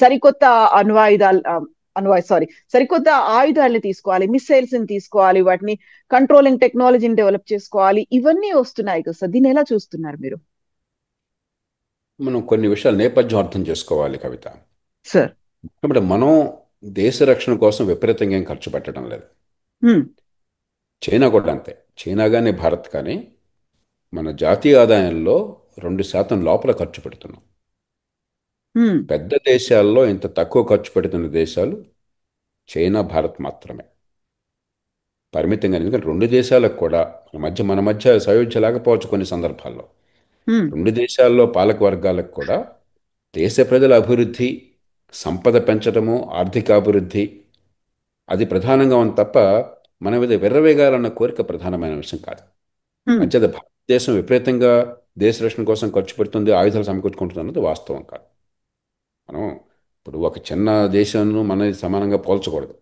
సరికొత్త అణ్వాయుధాలు సరికొత్త ఆయుధాలని తీసుకోవాలి, మిసైల్స్ ని తీసుకోవాలి, వాటిని కంట్రోలింగ్ టెక్నాలజీని డెవలప్ చేసుకోవాలి, ఇవన్నీ వస్తున్నాయి కదా సార్. దీన్ని ఎలా చూస్తున్నారు మీరు? మనం కొన్ని విషయాలు నేపథ్యం అర్థం చేసుకోవాలి కవిత. సార్. కాబట్టి మనం దేశ రక్షణ కోసం విపరీతంగా ఏం ఖర్చు పెట్టడం లేదు. చైనా కూడా అంతే. చైనా కానీ భారత్ కానీ మన జాతీయ ఆదాయంలో 2% లోపల ఖర్చు పెడుతున్నాం. పెద్ద దేశాల్లో ఇంత తక్కువ ఖర్చు పెడుతున్న దేశాలు చైనా, భారత్ మాత్రమే. పరిమితంగా, ఎందుకంటే రెండు దేశాలకు కూడా మన మధ్య సయోధ్య లేకపోవచ్చు కొన్ని సందర్భాల్లో. రెండు దేశాల్లో పాలక వర్గాలకు కూడా దేశ ప్రజల అభివృద్ధి, సంపద పెంచడము, ఆర్థిక అభివృద్ధి అది ప్రధానంగా ఉంది తప్ప మన మీద విర్రవేగాలన్న కోరిక ప్రధానమైన విషయం కాదు. అంచేత భారతదేశం విపరీతంగా దేశ రక్షణ కోసం ఖర్చు పెడుతుంది, ఆయుధాలు సమకూర్చుకుంటుంది అన్నది వాస్తవం కాదు. మనం ఇప్పుడు ఒక చిన్న దేశాన్ని మన సమానంగా పోల్చకూడదు.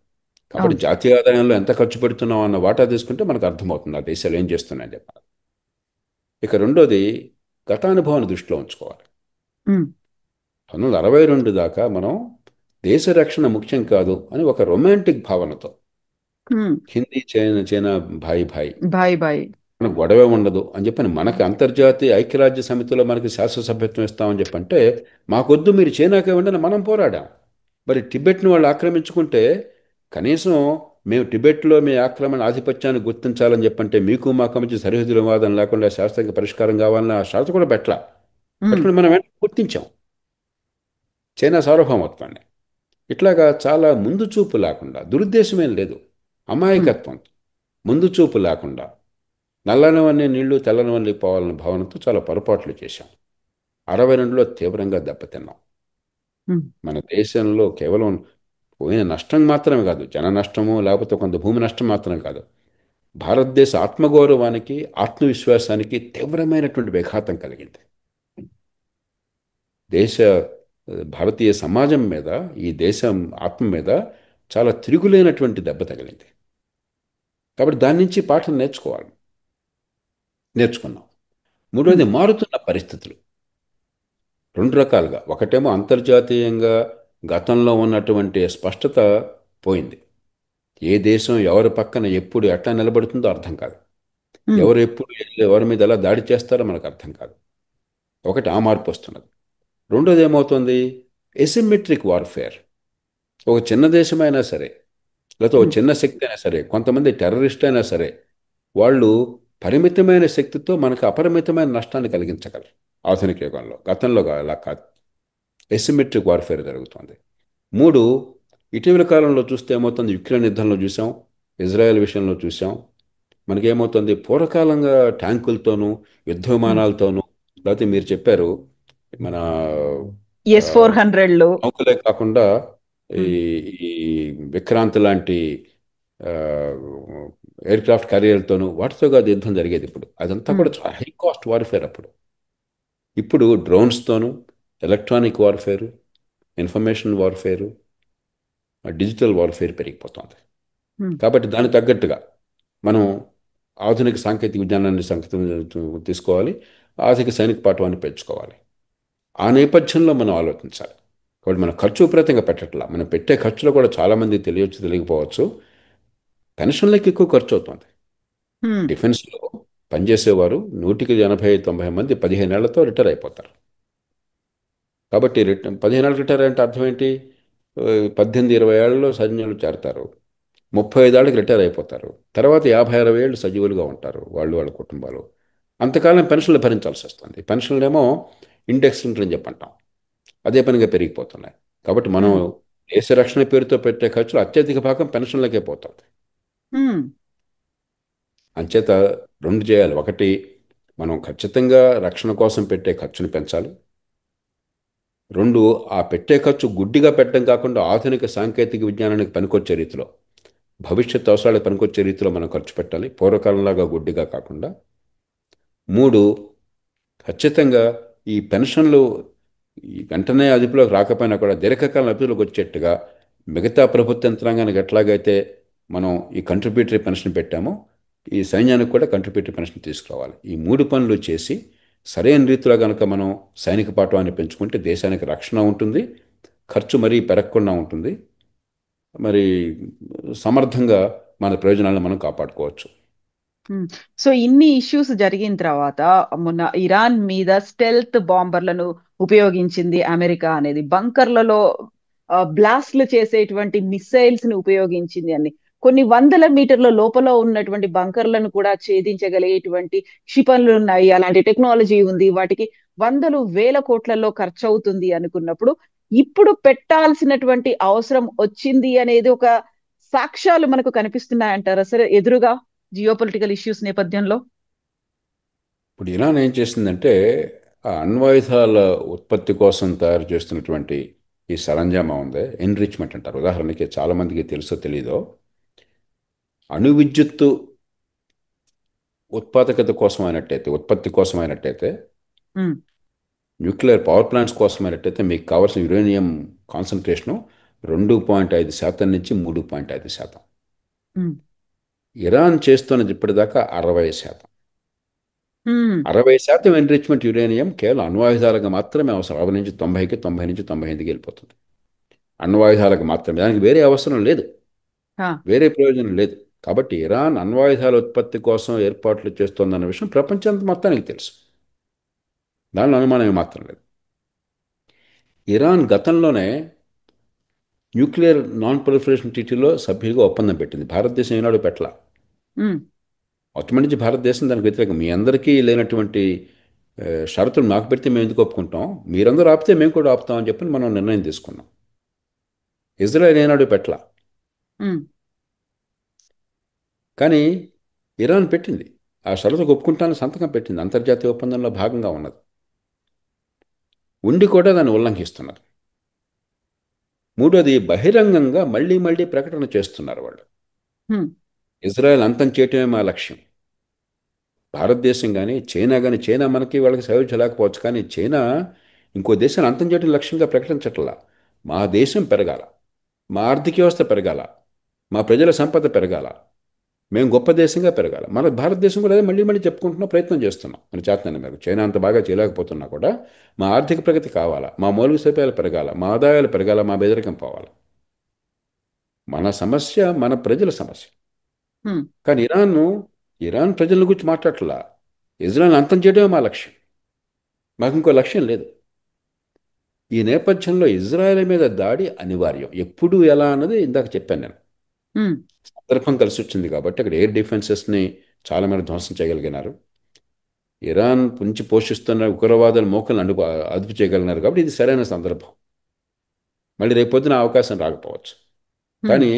కాబట్టి జాతీయ ఆదాయంలో ఎంత ఖర్చు పెడుతున్నాం అన్న వాటా తీసుకుంటే మనకు అర్థమవుతుంది ఆ దేశాలు ఏం చేస్తున్నాయని చెప్పాలి. ఇక రెండోది, గతానుభవాన్ని దృష్టిలో ఉంచుకోవాలి. 1962 దాకా మనం దేశ రక్షణ ముఖ్యం కాదు అని ఒక రొమాంటిక్ భావనతో, హిందీ చైనా చైనా భాయ్ భాయ్ బాయ్ బాయ్, మన గొడవే ఉండదు అని చెప్పని మనకి అంతర్జాతీయ ఐక్యరాజ్య సమితిలో మనకి శాశ్వతసభ్యత్వం ఇస్తామని చెప్పంటే మాకొద్దు మీరు చైనాకే ఉండని మనం పోరాడాం. మరి టిబెట్ను వాళ్ళు ఆక్రమించుకుంటే కనీసం మేము టిబెట్లో మీ ఆక్రమణ ఆధిపత్యాన్ని గుర్తించాలని చెప్పంటే మీకు మాకు మధ్య సరిహద్దుల వాదన లేకుండా శాస్త్రీయ పరిష్కారం కావాలని ఆ షరతు కూడా పెట్టుకుని మనం వెంటనే గుర్తించాం చైనా సార్వభౌమత్వాన్ని. ఇట్లాగా చాలా ముందు చూపు లేకుండా, దురుద్దేశమేం లేదు, అమాయకత్వం, ముందు చూపు లేకుండా నల్లనివన్నీ నీళ్లు తెల్లనివన్నీ పోవాలన్న భావనతో చాలా పొరపాట్లు చేశాం. 62లో తీవ్రంగా దెబ్బతిన్నాం. మన దేశంలో కేవలం పోయిన నష్టం మాత్రమే కాదు, జన నష్టము లేకపోతే కొంత భూమి నష్టం మాత్రమే కాదు, భారతదేశ ఆత్మగౌరవానికి, ఆత్మవిశ్వాసానికి తీవ్రమైనటువంటి విఘాతం కలిగింది. భారతీయ సమాజం మీద, ఈ దేశం ఆత్మ మీద చాలా తిరుగులేనటువంటి దెబ్బ తగిలింది. కాబట్టి దాని నుంచి పాఠం నేర్చుకున్నాం. మూడోది, మారుతున్న పరిస్థితులు రెండు రకాలుగా. ఒకటేమో అంతర్జాతీయంగా గతంలో ఉన్నటువంటి స్పష్టత పోయింది. ఏ దేశం ఎవరి పక్కన ఎప్పుడు ఎట్లా నిలబడుతుందో అర్థం కాదు, ఎవరు ఎప్పుడు ఎవరి మీద ఎలా దాడి చేస్తారో మనకు అర్థం కాదు. ఒకటి ఆ మార్పు వస్తున్నది. రెండోది ఏమవుతుంది, ఎసిమెట్రిక్ వార్ఫేర్. ఒక చిన్న దేశమైనా సరే, లేకపోతే ఒక చిన్న శక్తి అయినా సరే, కొంతమంది టెర్రరిస్ట్ అయినా సరే, వాళ్ళు పరిమితమైన శక్తితో మనకు అపరిమితమైన నష్టాన్ని కలిగించగలరు ఆధునిక యుగంలో. గతంలో అలా కాదు, ఎసిమెట్రిక్ వార్ఫేర్ జరుగుతుంది. ఇటీవల కాలంలో చూస్తే ఏమవుతుంది, యుక్రెయిన్ యుద్ధంలో చూసాం, ఇజ్రాయెల్ విషయంలో చూసాం, మనకేమవుతుంది, పూర్వకాలంగా ట్యాంకులతోనూ యుద్ధ విమానాలతోనూ, లేకపోతే మీరు చెప్పారు మన ఆ, S-400లు. నౌకలే కాకుండా ఈ ఈ విక్రాంత్ లాంటి ఎయిర్ క్రాఫ్ట్ క్యారియర్లతోనూ వాటితో కాదు యుద్ధం జరిగేది. ఇప్పుడు అదంతా కూడా చాలా హై కాస్ట్ వార్ఫేర్. అప్పుడు ఇప్పుడు డ్రోన్స్తోనూ, electronic warfare, information warfare, digital warfare పెరిగిపోతుంది. కాబట్టి దానికి తగ్గట్టుగా మనం ఆధునిక సాంకేతిక విజ్ఞానాన్ని తీసుకోవాలి, ఆధునిక సైనిక పాఠవాన్ని పెంచుకోవాలి. ఆ నేపథ్యంలో మనం ఆలోచించాలి. కాబట్టి మనం ఖర్చు విపరీతంగా పెట్టట్లా. మనం పెట్టే ఖర్చులో కూడా చాలామంది తెలియచ్చు, తెలియకపోవచ్చు, పెన్షన్లకు ఎక్కువ ఖర్చు అవుతుంది. డిఫెన్స్లో పనిచేసేవారు 180-90 మంది 15 ఏళ్లతో రిటైర్ అయిపోతారు. కాబట్టి 15 ఏళ్ళు రిటైర్ అంటే అర్థం ఏంటి? 18-20 ఏళ్లలో సైన్యంలో చేరతారు, 35 ఏళ్ళకి రిటైర్ అయిపోతారు, తర్వాత 50-60 ఏళ్ళు సజీవులుగా ఉంటారు వాళ్ళు, వాళ్ళ కుటుంబాలు. అంతకాలం పెన్షన్లు భరించాల్సి వస్తుంది. పెన్షన్లు ఏమో ఇండెక్స్ అని చెప్పంటాం, అదే పనిగా పెరిగిపోతున్నాయి. కాబట్టి మనం దేశ రక్షణ పేరుతో పెట్టే ఖర్చులు అత్యధిక భాగం పెన్షన్లకే పోతుంది. అంచేత రెండు చేయాలి. ఒకటి, మనం ఖచ్చితంగా రక్షణ కోసం పెట్టే ఖర్చును పెంచాలి. రెండు, ఆ పెట్టే ఖర్చు గుడ్డిగా పెట్టడం కాకుండా ఆధునిక సాంకేతిక విజ్ఞానానికి పనికొచ్చే రీతిలో, భవిష్యత్ అవసరాలకు పనికొచ్చే రీతిలో మనం ఖర్చు పెట్టాలి, పూర్వకాలంలాగా గుడ్డిగా కాకుండా. మూడు, ఖచ్చితంగా ఈ పెన్షన్లు ఈ వెంటనే అదుపులోకి రాకపోయినా కూడా దీర్ఘకాలం అదుపులోకి వచ్చేట్టుగా మిగతా ప్రభుత్వ యంత్రాంగానికి ఎట్లాగైతే మనం ఈ కంట్రిబ్యూటరీ పెన్షన్ పెట్టామో, ఈ సైన్యానికి కూడా కంట్రిబ్యూటరీ పెన్షన్ తీసుకురావాలి. ఈ మూడు పనులు చేసి సరైన రీతిలో కనుక మనం సైనిక పాఠవాన్ని పెంచుకుంటే దేశానికి రక్షణ ఉంటుంది, ఖర్చు మరీ పెరగకుండా ఉంటుంది, మరి సమర్థంగా మన ప్రయోజనాలను మనం కాపాడుకోవచ్చు. సో ఇన్ని ఇష్యూస్ జరిగిన తర్వాత మొన్న ఇరాన్ మీద స్టెల్త్ బాంబర్లను ఉపయోగించింది అమెరికా అనేది, బంకర్లలో బ్లాస్ట్లు చేసేటువంటి మిసైల్స్ ని ఉపయోగించింది అని, కొన్ని వందల మీటర్ల లోపల ఉన్నటువంటి బంకర్లను కూడా ఛేదించగలిగేటువంటి క్షిపణులు ఉన్నాయి, అలాంటి టెక్నాలజీ ఉంది, వాటికి వందలు వేల కోట్లలో ఖర్చు అవుతుంది అనుకున్నప్పుడు ఇప్పుడు పెట్టాల్సినటువంటి అవసరం వచ్చింది అనేది ఒక సాక్ష్యాలు మనకు కనిపిస్తున్నాయంటారా సరే ఎదురుగా జియోపొలిటికల్ ఇష్యూస్ నేపథ్యంలో? ఇప్పుడు ఇరాన్ ఏం చేసిందంటే, ఆ అణ్వాయుధాల ఉత్పత్తి కోసం తయారు చేస్తున్నటువంటి ఈ సరంజామా ఉంది, ఎన్రిచ్మెంట్ అంటారు. ఉదాహరణకి చాలామందికి తెలుసో తెలీదో, అణు విద్యుత్తు ఉత్పాదకత కోసమైనట్టయితే, ఉత్పత్తి కోసమైనట్టయితే, న్యూక్లియర్ పవర్ ప్లాంట్స్ కోసమైనట్టయితే మీకు కావాల్సిన యురేనియం కాన్సన్ట్రేషను 2.5% నుంచి 3.5%. ఇరాన్ చేస్తున్నది ఇప్పటిదాకా 60%. 60% ఎన్రిచ్మెంట్ యురేనియం కేవలం అణ్వాయుధాలకు మాత్రమే అవసరం. 60 నుంచి 90కి, 90 నుంచి 98కి వెళ్ళిపోతుంది. అణ్వాయుధాలకు మాత్రమే, దానికి వేరే అవసరం లేదు, వేరే ప్రయోజనం లేదు. కాబట్టి ఇరాన్ అణ్వాయుధాల ఉత్పత్తి కోసం ఏర్పాట్లు చేస్తోందన్న విషయం ప్రపంచం మొత్తానికి తెలుసు, దానిలో అనుమానం మాత్రం లేదు. ఇరాన్ గతంలోనే న్యూక్లియర్ నాన్ ప్రొలిఫరేషన్ ట్రీటీలో సభ్యులుగా ఒప్పందం పెట్టింది. భారతదేశం ఈనాడు పెట్టలా. మొట్టమొదటి నుంచి భారతదేశం దానికి వ్యతిరేకం. మీ అందరికీ లేనటువంటి షరతులు మాకు పెడితే మేము ఎందుకు ఒప్పుకుంటాం, మీరందరూ ఆపితే మేము కూడా ఆపుతామని చెప్పి మనం నిర్ణయం తీసుకున్నాం. ఇజ్రాయెల్ ఏనాడు పెట్టలా, కానీ ఇరాన్ పెట్టింది. ఆ షరతుకు ఒప్పుకుంటానని సంతకం పెట్టింది, అంతర్జాతీయ ఒప్పందంలో భాగంగా ఉన్నది. ఉండి కూడా దాన్ని ఉల్లంఘిస్తున్నారు. మూడోది, బహిరంగంగా మళ్ళీ మళ్ళీ ప్రకటన చేస్తున్నారు వాళ్ళు, ఇజ్రాయెల్ అంతం చేయటమే మా లక్ష్యం. భారతదేశం కానీ చైనా కానీ, చైనా మనకి వాళ్ళకి సయోధ్యలేకపోవచ్చు, కానీ చైనా ఇంకో దేశాన్ని అంతం చేయడం లక్ష్యంగా ప్రకటించట్లా. మా దేశం పెరగాల, మా ఆర్థిక వ్యవస్థ పెరగాల, మా ప్రజల సంపద పెరగాల, మేము గొప్ప దేశంగా పెరగాల. మన భారతదేశం కూడా అదే మళ్ళీ మళ్ళీ చెప్పుకుంటున్నాం, ప్రయత్నం చేస్తున్నాం. మన చేతనాన్ని మేరకు చైనా అంత బాగా చేయలేకపోతున్నా కూడా మా ఆర్థిక ప్రగతి కావాలా, మా మౌలిక సదుపాయాలు పెరగాల, మా ఆదాయాలు పెరగాల, మా బెదరికం పోవాలి. మన సమస్య మన ప్రజల సమస్య. కానీ ఇరాన్ ప్రజల గురించి మాట్లాడట్లా. ఇజ్రాయెల్ అంతం చేయడమే మా లక్ష్యం, మాకు ఇంకో లక్ష్యం లేదు. ఈ నేపథ్యంలో ఇజ్రాయెల్ మీద దాడి అనివార్యం. ఎప్పుడు ఎలా అన్నది ఇందాక చెప్పాను నేను. సందర్భం కలిసి వచ్చింది కాబట్టి అక్కడ ఎయిర్ డిఫెన్సెస్ని చాలా మేర ధ్వంసం చేయగలిగినారు. ఇరాన్ నుంచి పోషిస్తున్న ఉగ్రవాదుల మోకలను అదుపు చేయగలిగినారు. కాబట్టి ఇది సరైన సందర్భం. మళ్ళీ రేపొద్దున అవకాశం రాకపోవచ్చు, కానీ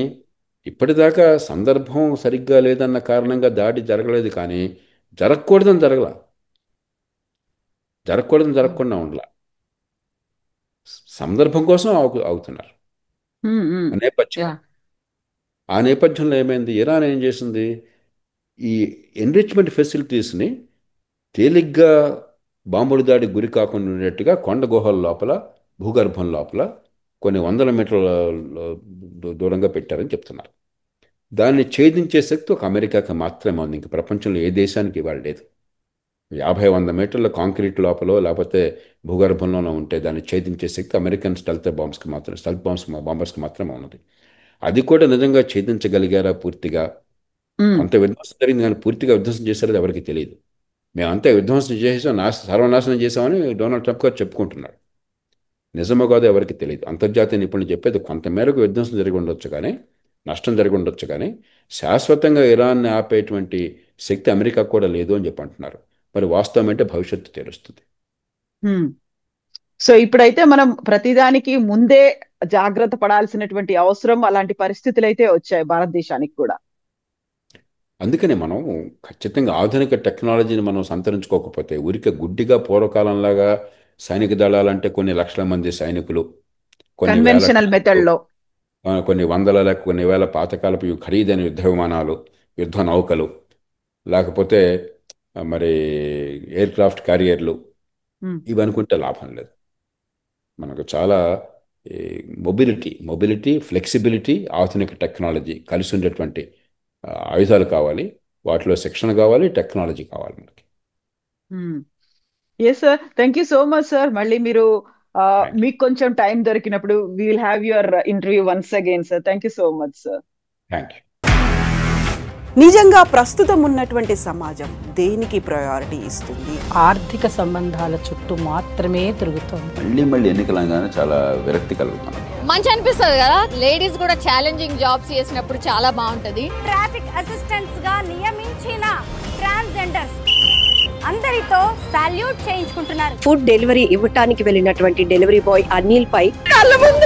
ఇప్పటిదాకా సందర్భం సరిగ్గా లేదన్న కారణంగా దాడి జరగలేదు, కానీ జరగకూడదని జరగకుండా ఉండలా. సందర్భం కోసం అవుతున్నారు నేపథ్యం. ఆ నేపథ్యంలో ఏమైంది, ఇరాన్ ఏం చేసింది, ఈ ఎన్రిచ్మెంట్ ఫెసిలిటీస్ని తేలిగ్గా బాంబుల దాడి గురి కాకుండా ఉండేట్టుగా కొండ గుహల లోపల, భూగర్భం లోపల కొన్ని వందల మీటర్ల దూరంగా పెట్టారని చెప్తున్నారు. దాన్ని ఛేదించే శక్తి ఒక అమెరికాకి మాత్రమే ఉంది, ఇంక ప్రపంచంలో ఏ దేశానికి ఇవాళ లేదు. 50-100 మీటర్ల కాంక్రీట్ లోపల లేకపోతే భూగర్భంలోనూ ఉంటే దాన్ని ఛేదించే శక్తి అమెరికన్ స్టెల్త్ బాంబర్స్కి మాత్రమే ఉన్నది. అది కూడా నిజంగా ఛేదించగలిగారా పూర్తిగా? కొంత విధ్వంసం జరిగింది, కానీ పూర్తిగా విధ్వంసం చేశారో ఎవరికి తెలియదు. మేమంతా విధ్వంసం చేసాం, సర్వనాశనం చేసామని డొనాల్డ్ ట్రంప్ గారు చెప్పుకుంటున్నాడు. నిజమో కాదో ఎవరికి తెలియదు. అంతర్జాతీయ నిపుణులు చెప్పేది కొంతమేరకు విధ్వంసం జరిగి ఉండొచ్చు, కానీ నష్టం జరిగి ఉండొచ్చు, కానీ శాశ్వతంగా ఇరాన్ని ఆపేటువంటి శక్తి అమెరికా కూడా లేదు అని చెప్పి అంటున్నారు. మరి వాస్తవం అంటే భవిష్యత్తు తెలుస్తుంది. సో ఇప్పుడైతే మనం ప్రతిదానికి ముందే జాగ్రత్త పడాల్సినటువంటి అవసరం, అలాంటి పరిస్థితులు అయితే వచ్చాయి భారతదేశానికి కూడా. అందుకనే మనం ఖచ్చితంగా ఆధునిక టెక్నాలజీని మనం సంతరించుకోకపోతే, ఊరికే గుడ్డిగా పూర్వకాలంలాగా సైనిక దళాలంటే కొన్ని లక్షల మంది సైనికులు, కన్వెన్షనల్ మెథడ్లో కొన్ని వందల లేక కొన్ని వేల పాతకాలపు ఖరీదైన యుద్ధ విమానాలు, యుద్ధ నౌకలు, లేకపోతే మరి ఎయిర్ క్రాఫ్ట్ క్యారియర్లు, ఇవి అనుకుంటే లాభం లేదు. మనకు చాలా మొబిలిటీ, ఫ్లెక్సిబిలిటీ, ఆధునిక టెక్నాలజీ కలిసి ఉండేటువంటి ఆయుధాలు కావాలి. వాటిలో శిక్షణ కావాలి, టెక్నాలజీ కావాలి మనకి. Yes sir, thank you so much sir. మళ్ళీ మీరు మీకు కొంచెం టైం దొరికినప్పుడు we will have your interview once again sir. Thank you so much sir. Thank you. నిజంగా ప్రస్తుతం ఉన్నటువంటి సమాజం దేనికి ప్రయారిటీ ఇస్తుంది? ఆర్థిక సంబంధాల చుట్టూ మాత్రమే తిరుగుతుంది. మళ్ళీ ఎన్నికలంగానే చాలా విరక్తి కలుగుతుంది. మంచి అనిపిస్తుంది కదా, లేడీస్ కూడా ఛాలెంజింగ్ జాబ్స్ చేసినప్పుడు చాలా బాగుంటది. ట్రాఫిక్ అసిస్టెంట్స్ గా నియమించిన ట్రాన్స్జెండర్స్ అందరితో సాల్యూట్ చేయించుకుంటున్నారు. ఫుడ్ డెలివరీ ఇవ్వటానికి వెళ్ళినటువంటి డెలివరీ బాయ్ అనిల్ పై కళ్ళ ముందు